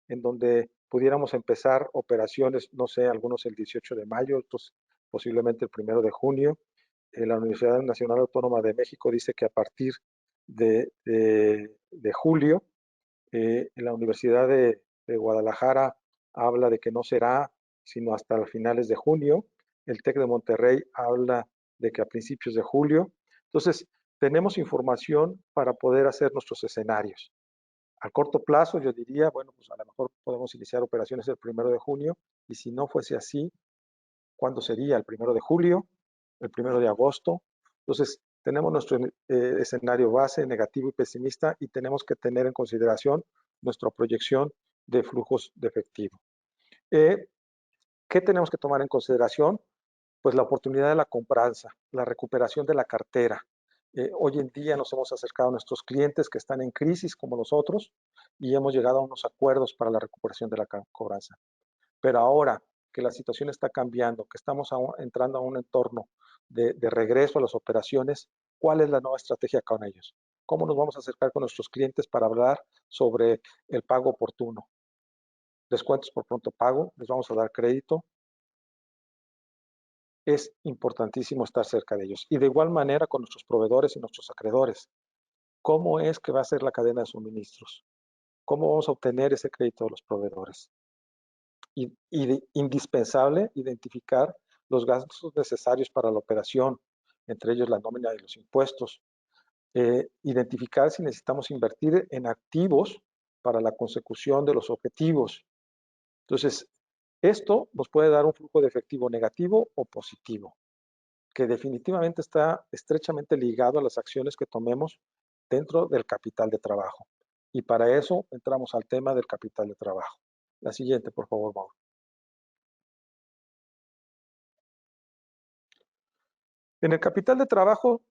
en donde pudiéramos empezar operaciones, no sé, algunos el 18 de mayo, otros posiblemente el 1 de junio. La Universidad Nacional Autónoma de México dice que a partir de julio, en la Universidad de Guadalajara habla de que no será sino hasta finales de junio. El TEC de Monterrey habla de que a principios de julio. Entonces, tenemos información para poder hacer nuestros escenarios. A corto plazo, yo diría, bueno, pues a lo mejor podemos iniciar operaciones el 1 de junio, y si no fuese así, ¿cuándo sería? ¿El 1 de julio? ¿El 1 de agosto? Entonces, tenemos nuestro escenario base, negativo y pesimista, y tenemos que tener en consideración nuestra proyección de flujos de efectivo. ¿Qué tenemos que tomar en consideración? Pues la oportunidad de la compranza, la recuperación de la cartera. Hoy en día nos hemos acercado a nuestros clientes que están en crisis como nosotros y hemos llegado a unos acuerdos para la recuperación de la cobranza. Pero ahora que la situación está cambiando, que estamos entrando a un entorno de regreso a las operaciones, ¿cuál es la nueva estrategia con ellos? ¿Cómo nos vamos a acercar con nuestros clientes para hablar sobre el pago oportuno? Descuentos por pronto pago, les vamos a dar crédito. Es importantísimo estar cerca de ellos. Y de igual manera con nuestros proveedores y nuestros acreedores. ¿Cómo es que va a ser la cadena de suministros? ¿Cómo vamos a obtener ese crédito de los proveedores? Y indispensable identificar los gastos necesarios para la operación, entre ellos la nómina y los impuestos. Identificar si necesitamos invertir en activos para la consecución de los objetivos. Entonces, esto nos puede dar un flujo de efectivo negativo o positivo, que definitivamente está estrechamente ligado a las acciones que tomemos dentro del capital de trabajo. Y para eso entramos al tema del capital de trabajo. La siguiente, por favor, Mauro. En el capital de trabajo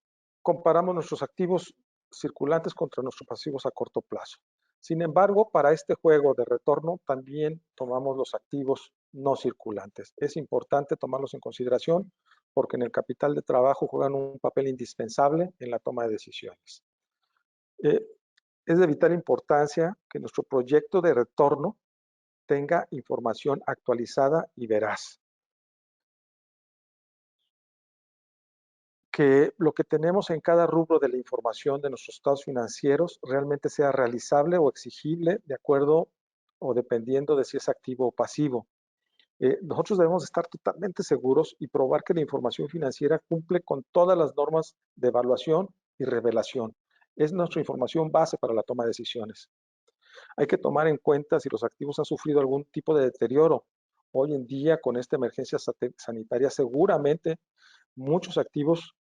comparamos nuestros activos circulantes contra nuestros pasivos a corto plazo. Sin embargo, para este juego de retorno también tomamos los activos no circulantes. Es importante tomarlos en consideración porque en el capital de trabajo juegan un papel indispensable en la toma de decisiones. Es de vital importancia que nuestro proyecto de retorno tenga información actualizada y veraz. Que lo que tenemos en cada rubro de la información de nuestros estados financieros realmente sea realizable o exigible de acuerdo o dependiendo de si es activo o pasivo. Nosotros debemos estar totalmente seguros y probar que la información financiera cumple con todas las normas de evaluación y revelación. Es nuestra información base para la toma de decisiones. Hay que tomar en cuenta si los activos han sufrido algún tipo de deterioro. Hoy en día, con esta emergencia sanitaria, seguramente muchos activos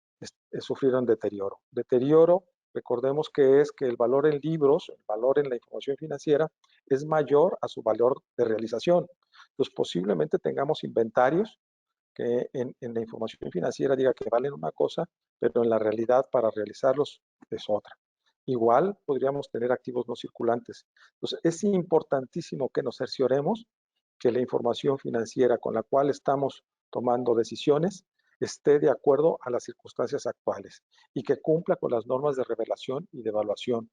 sufrieron deterioro. Deterioro, recordemos que es que el valor en libros, el valor en la información financiera, es mayor a su valor de realización. Entonces, posiblemente tengamos inventarios que en la información financiera diga que valen una cosa, pero en la realidad para realizarlos es otra. Igual podríamos tener activos no circulantes. Entonces, es importantísimo que nos cercioremos que la información financiera con la cual estamos tomando decisiones esté de acuerdo a las circunstancias actuales y que cumpla con las normas de revelación y de evaluación.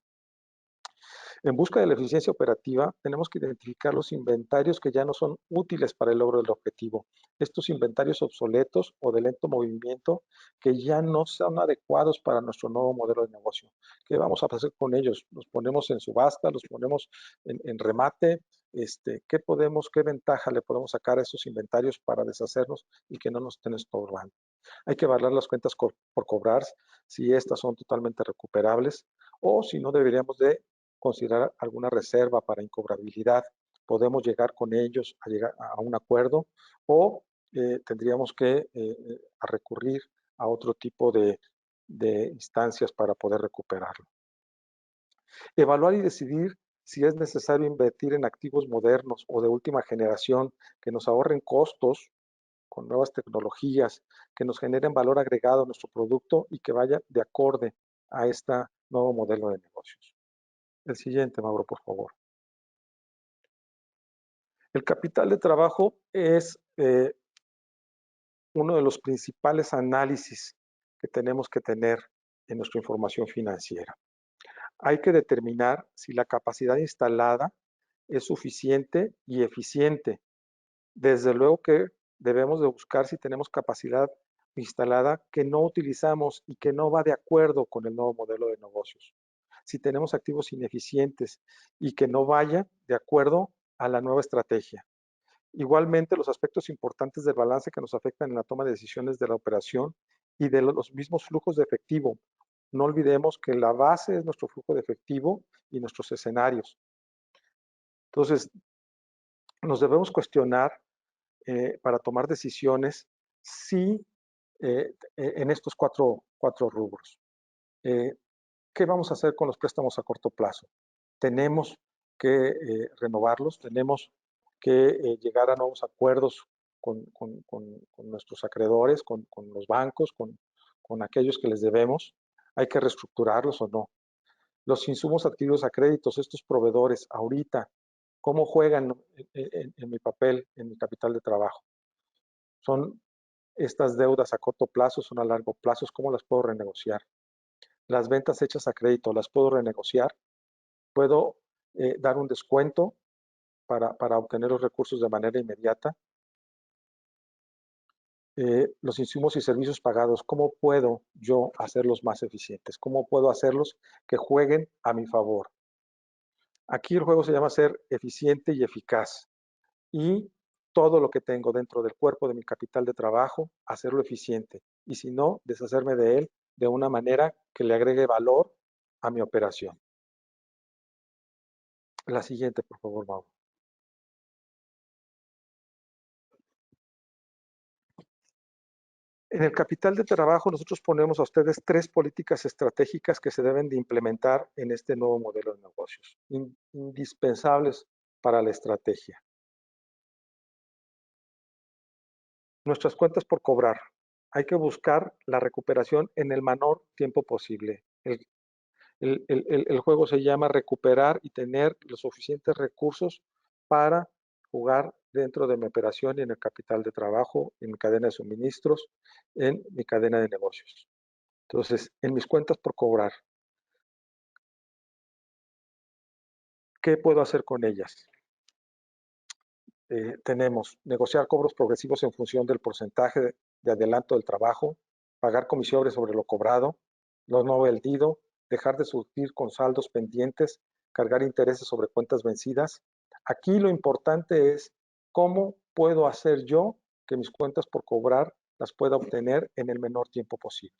En busca de la eficiencia operativa, tenemos que identificar los inventarios que ya no son útiles para el logro del objetivo. Estos inventarios obsoletos o de lento movimiento que ya no son adecuados para nuestro nuevo modelo de negocio. ¿Qué vamos a hacer con ellos? ¿Los ponemos en subasta? ¿Los ponemos en remate? ¿Qué ventaja le podemos sacar a esos inventarios para deshacernos y que no nos estén estorbando? Hay que evaluar las cuentas por cobrar, si estas son totalmente recuperables o si no deberíamos de considerar alguna reserva para incobrabilidad. Podemos llegar con ellos a llegar a un acuerdo o tendríamos que recurrir a otro tipo de instancias para poder recuperarlo. Evaluar y decidir si es necesario invertir en activos modernos o de última generación que nos ahorren costos con nuevas tecnologías que nos generen valor agregado a nuestro producto y que vaya de acorde a este nuevo modelo de negocios. El siguiente, Mauro, por favor. El capital de trabajo es uno de los principales análisis que tenemos que tener en nuestra información financiera. Hay que determinar si la capacidad instalada es suficiente y eficiente. Desde luego que debemos de buscar si tenemos capacidad instalada que no utilizamos y que no va de acuerdo con el nuevo modelo de negocios. Si tenemos activos ineficientes y que no vaya de acuerdo a la nueva estrategia. Igualmente, los aspectos importantes del balance que nos afectan en la toma de decisiones de la operación y de los mismos flujos de efectivo. No olvidemos que la base es nuestro flujo de efectivo y nuestros escenarios. Entonces, nos debemos cuestionar para tomar decisiones si en estos cuatro rubros. ¿Qué vamos a hacer con los préstamos a corto plazo? Tenemos que renovarlos, tenemos que llegar a nuevos acuerdos con nuestros acreedores, con los bancos, con aquellos que les debemos. Hay que reestructurarlos o no. Los insumos adquiridos a créditos, estos proveedores, ahorita, ¿cómo juegan en mi papel, en mi capital de trabajo? Son estas deudas a corto plazo, son a largo plazo, ¿cómo las puedo renegociar? Las ventas hechas a crédito, ¿las puedo renegociar? ¿Puedo dar un descuento para obtener los recursos de manera inmediata? Los insumos y servicios pagados, ¿cómo puedo yo hacerlos más eficientes? ¿Cómo puedo hacerlos que jueguen a mi favor? Aquí el juego se llama ser eficiente y eficaz. Y todo lo que tengo dentro del cuerpo de mi capital de trabajo, hacerlo eficiente. Y si no, deshacerme de él de una manera que le agregue valor a mi operación. La siguiente, por favor, Mau. En el capital de trabajo nosotros ponemos a ustedes 3 políticas estratégicas que se deben de implementar en este nuevo modelo de negocios, indispensables para la estrategia. Nuestras cuentas por cobrar. Hay que buscar la recuperación en el menor tiempo posible. El juego se llama recuperar y tener los suficientes recursos para jugar dentro de mi operación y en el capital de trabajo, en mi cadena de suministros, en mi cadena de negocios. Entonces, en mis cuentas por cobrar, ¿qué puedo hacer con ellas? Tenemos negociar cobros progresivos en función del porcentaje de adelanto del trabajo, pagar comisiones sobre lo cobrado, lo no vendido, dejar de surtir con saldos pendientes, cargar intereses sobre cuentas vencidas. Aquí lo importante es cómo puedo hacer yo que mis cuentas por cobrar las pueda obtener en el menor tiempo posible.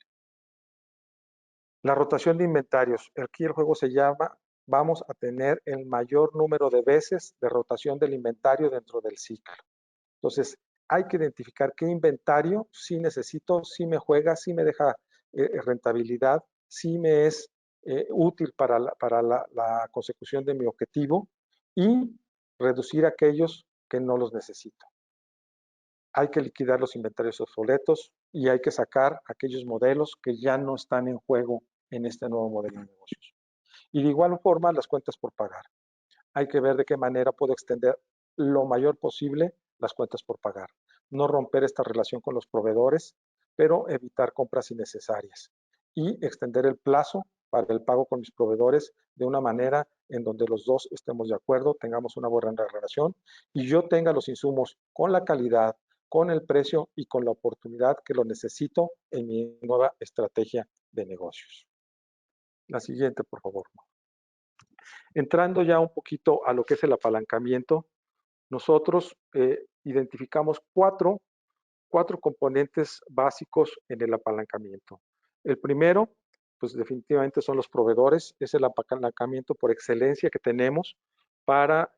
La rotación de inventarios. Aquí el juego se llama, vamos a tener el mayor número de veces de rotación del inventario dentro del ciclo. Entonces, hay que identificar qué inventario sí necesito, sí me juega, sí me deja rentabilidad, sí me es útil para la consecución de mi objetivo y reducir aquellos que no los necesito. Hay que liquidar los inventarios obsoletos y hay que sacar aquellos modelos que ya no están en juego en este nuevo modelo de negocios. Y de igual forma, las cuentas por pagar. Hay que ver de qué manera puedo extender lo mayor posible las cuentas por pagar. No romper esta relación con los proveedores, pero evitar compras innecesarias. Y extender el plazo para el pago con mis proveedores de una manera en donde los dos estemos de acuerdo, tengamos una buena relación y yo tenga los insumos con la calidad, con el precio y con la oportunidad que lo necesito en mi nueva estrategia de negocios. La siguiente, por favor. Entrando ya un poquito a lo que es el apalancamiento, nosotros identificamos cuatro componentes básicos en el apalancamiento. El primero, pues definitivamente son los proveedores, es el apalancamiento por excelencia que tenemos para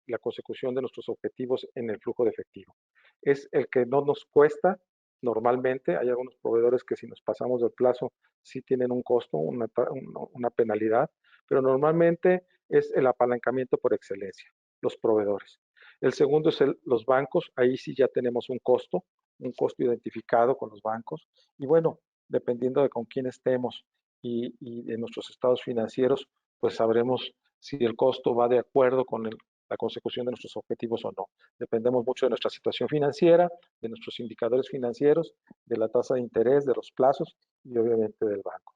la consecución de nuestros objetivos en el flujo de efectivo. Es el que no nos cuesta normalmente, hay algunos proveedores que si nos pasamos del plazo sí tienen un costo, una penalidad, pero normalmente es el apalancamiento por excelencia, los proveedores. El segundo es los bancos, ahí sí ya tenemos un costo, un costo identificado con los bancos. Y bueno, dependiendo de con quién estemos y de nuestros estados financieros, pues sabremos si el costo va de acuerdo con la consecución de nuestros objetivos o no. Dependemos mucho de nuestra situación financiera, de nuestros indicadores financieros, de la tasa de interés, de los plazos y obviamente del banco.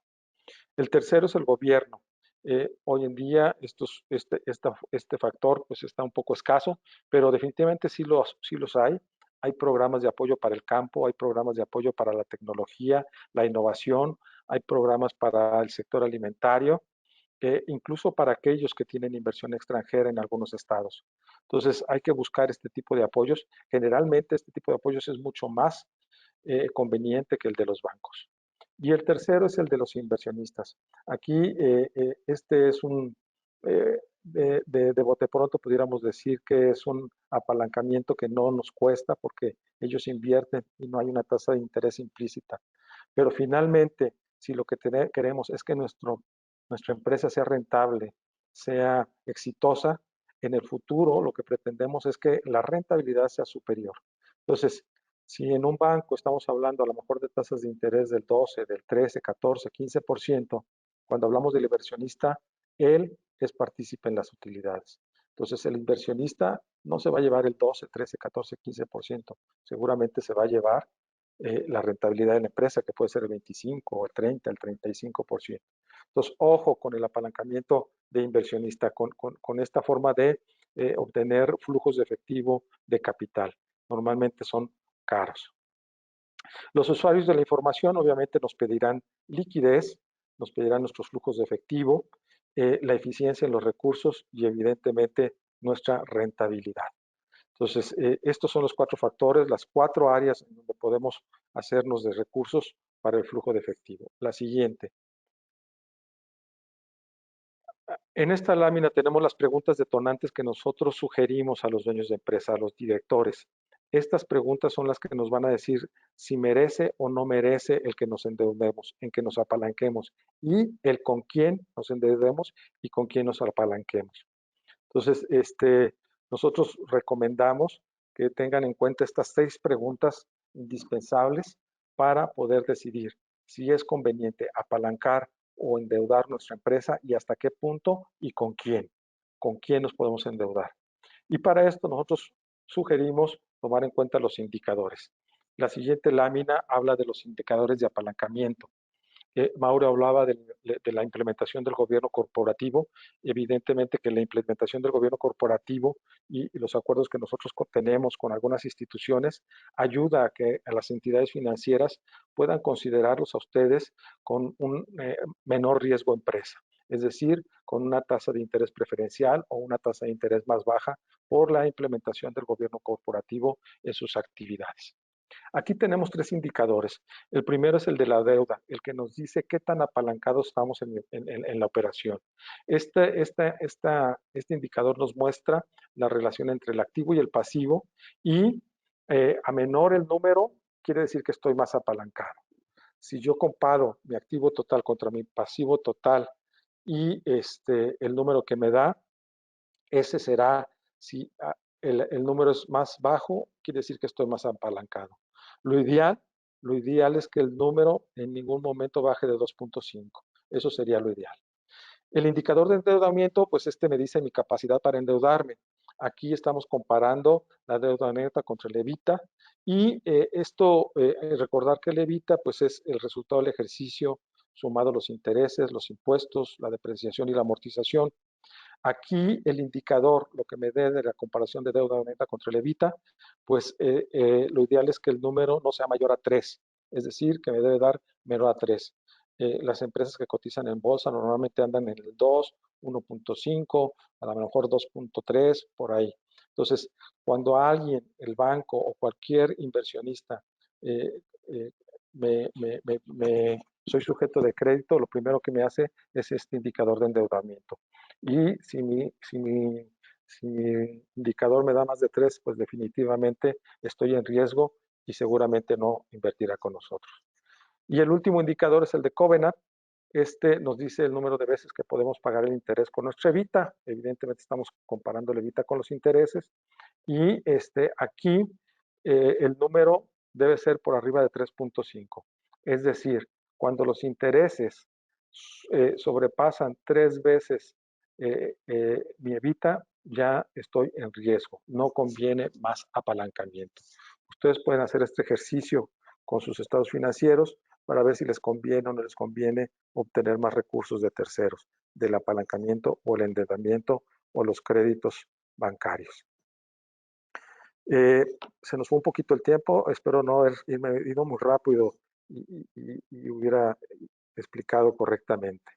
El tercero es el gobierno. Hoy en día este factor pues está un poco escaso, pero definitivamente sí los hay. Hay programas de apoyo para el campo, hay programas de apoyo para la tecnología, la innovación, hay programas para el sector alimentario, incluso para aquellos que tienen inversión extranjera en algunos estados. Entonces hay que buscar este tipo de apoyos. Generalmente este tipo de apoyos es mucho más conveniente que el de los bancos. Y el tercero es el de los inversionistas. Aquí este es de bote pronto pudiéramos decir que es un apalancamiento que no nos cuesta porque ellos invierten y no hay una tasa de interés implícita. Pero finalmente, si lo que queremos es que nuestra empresa sea rentable, sea exitosa, en el futuro lo que pretendemos es que la rentabilidad sea superior. Entonces, si en un banco estamos hablando a lo mejor de tasas de interés del 12, del 13, 14, 15%, cuando hablamos del inversionista, él es partícipe en las utilidades. Entonces, el inversionista no se va a llevar el 12, 13, 14, 15%, seguramente se va a llevar la rentabilidad de la empresa, que puede ser el 25, el 30, el 35%. Entonces, ojo con el apalancamiento de inversionista, con esta forma de obtener flujos de efectivo de capital. Normalmente son caros. Los usuarios de la información obviamente nos pedirán liquidez, nos pedirán nuestros flujos de efectivo, la eficiencia en los recursos y evidentemente nuestra rentabilidad. Entonces, estos son los 4 factores, las 4 áreas en donde podemos hacernos de recursos para el flujo de efectivo. La siguiente. En esta lámina tenemos las preguntas detonantes que nosotros sugerimos a los dueños de empresa, a los directores. Estas preguntas son las que nos van a decir si merece o no merece el que nos endeudemos, en que nos apalanquemos y el con quién nos endeudemos y con quién nos apalanquemos. Entonces, nosotros recomendamos que tengan en cuenta estas 6 preguntas indispensables para poder decidir si es conveniente apalancar o endeudar nuestra empresa y hasta qué punto y con quién nos podemos endeudar. Y para esto nosotros sugerimos tomar en cuenta los indicadores. La siguiente lámina habla de los indicadores de apalancamiento. Mauro hablaba de la implementación del gobierno corporativo. Evidentemente que la implementación del gobierno corporativo y los acuerdos que nosotros tenemos con algunas instituciones ayuda a que a las entidades financieras puedan considerarlos a ustedes con un menor riesgo empresa, es decir, con una tasa de interés preferencial o una tasa de interés más baja por la implementación del gobierno corporativo en sus actividades. Aquí tenemos 3 indicadores. El primero es el de la deuda, el que nos dice qué tan apalancados estamos en la operación. Este indicador nos muestra la relación entre el activo y el pasivo y a menor el número, quiere decir que estoy más apalancado. Si yo comparo mi activo total contra mi pasivo total y el número que me da, ese será, si el número es más bajo, quiere decir que estoy más apalancado. Lo ideal es que el número en ningún momento baje de 2.5. Eso sería lo ideal. El indicador de endeudamiento, pues me dice mi capacidad para endeudarme. Aquí estamos comparando la deuda neta contra el EBITDA y recordar que el EBITDA pues es el resultado del ejercicio sumado los intereses, los impuestos, la depreciación y la amortización. Aquí el indicador, lo que me dé de la comparación de deuda neta contra el EBITDA, pues lo ideal es que el número no sea mayor a 3, es decir, que me debe dar menor a 3. Las empresas que cotizan en bolsa normalmente andan en el 2, 1.5, a lo mejor 2.3, por ahí. Entonces, cuando alguien, el banco o cualquier inversionista soy sujeto de crédito, lo primero que me hace es este indicador de endeudamiento. Y si mi indicador me da más de 3, pues definitivamente estoy en riesgo y seguramente no invertirá con nosotros. Y el último indicador es el de Covenant. Nos dice el número de veces que podemos pagar el interés con nuestra EBITDA. Evidentemente estamos comparando el EBITDA con los intereses. Y aquí el número debe ser por arriba de 3.5. Es decir, cuando los intereses sobrepasan 3 veces mi evita, ya estoy en riesgo. No conviene más apalancamiento. Ustedes pueden hacer este ejercicio con sus estados financieros para ver si les conviene o no les conviene obtener más recursos de terceros, del apalancamiento o el endeudamiento o los créditos bancarios. Se nos fue un poquito el tiempo, espero no haber ido muy rápido y hubiera explicado correctamente.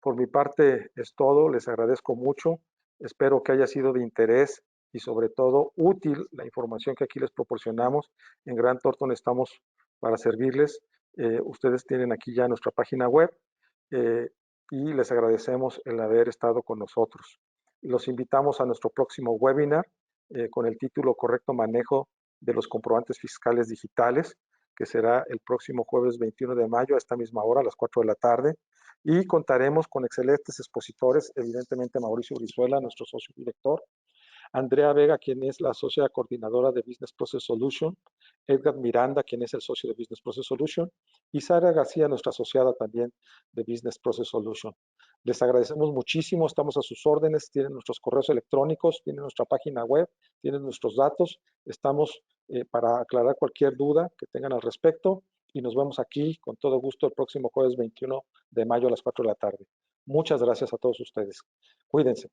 Por mi parte es todo, les agradezco mucho, espero que haya sido de interés y sobre todo útil la información que aquí les proporcionamos. En Grant Thornton estamos para servirles. Ustedes tienen aquí ya nuestra página web y les agradecemos el haber estado con nosotros. Los invitamos a nuestro próximo webinar con el título Correcto Manejo de los Comprobantes Fiscales Digitales, que será el próximo jueves 21 de mayo a esta misma hora, a las 4 de la tarde. Y contaremos con excelentes expositores, evidentemente Mauricio Brizuela, nuestro socio director, Andrea Vega, quien es la socia coordinadora de Business Process Solution, Edgar Miranda, quien es el socio de Business Process Solution, y Sara García, nuestra asociada también de Business Process Solution. Les agradecemos muchísimo, estamos a sus órdenes, tienen nuestros correos electrónicos, tienen nuestra página web, tienen nuestros datos, estamos para aclarar cualquier duda que tengan al respecto y nos vemos aquí con todo gusto el próximo jueves 21 de mayo a las 4 de la tarde. Muchas gracias a todos ustedes. Cuídense.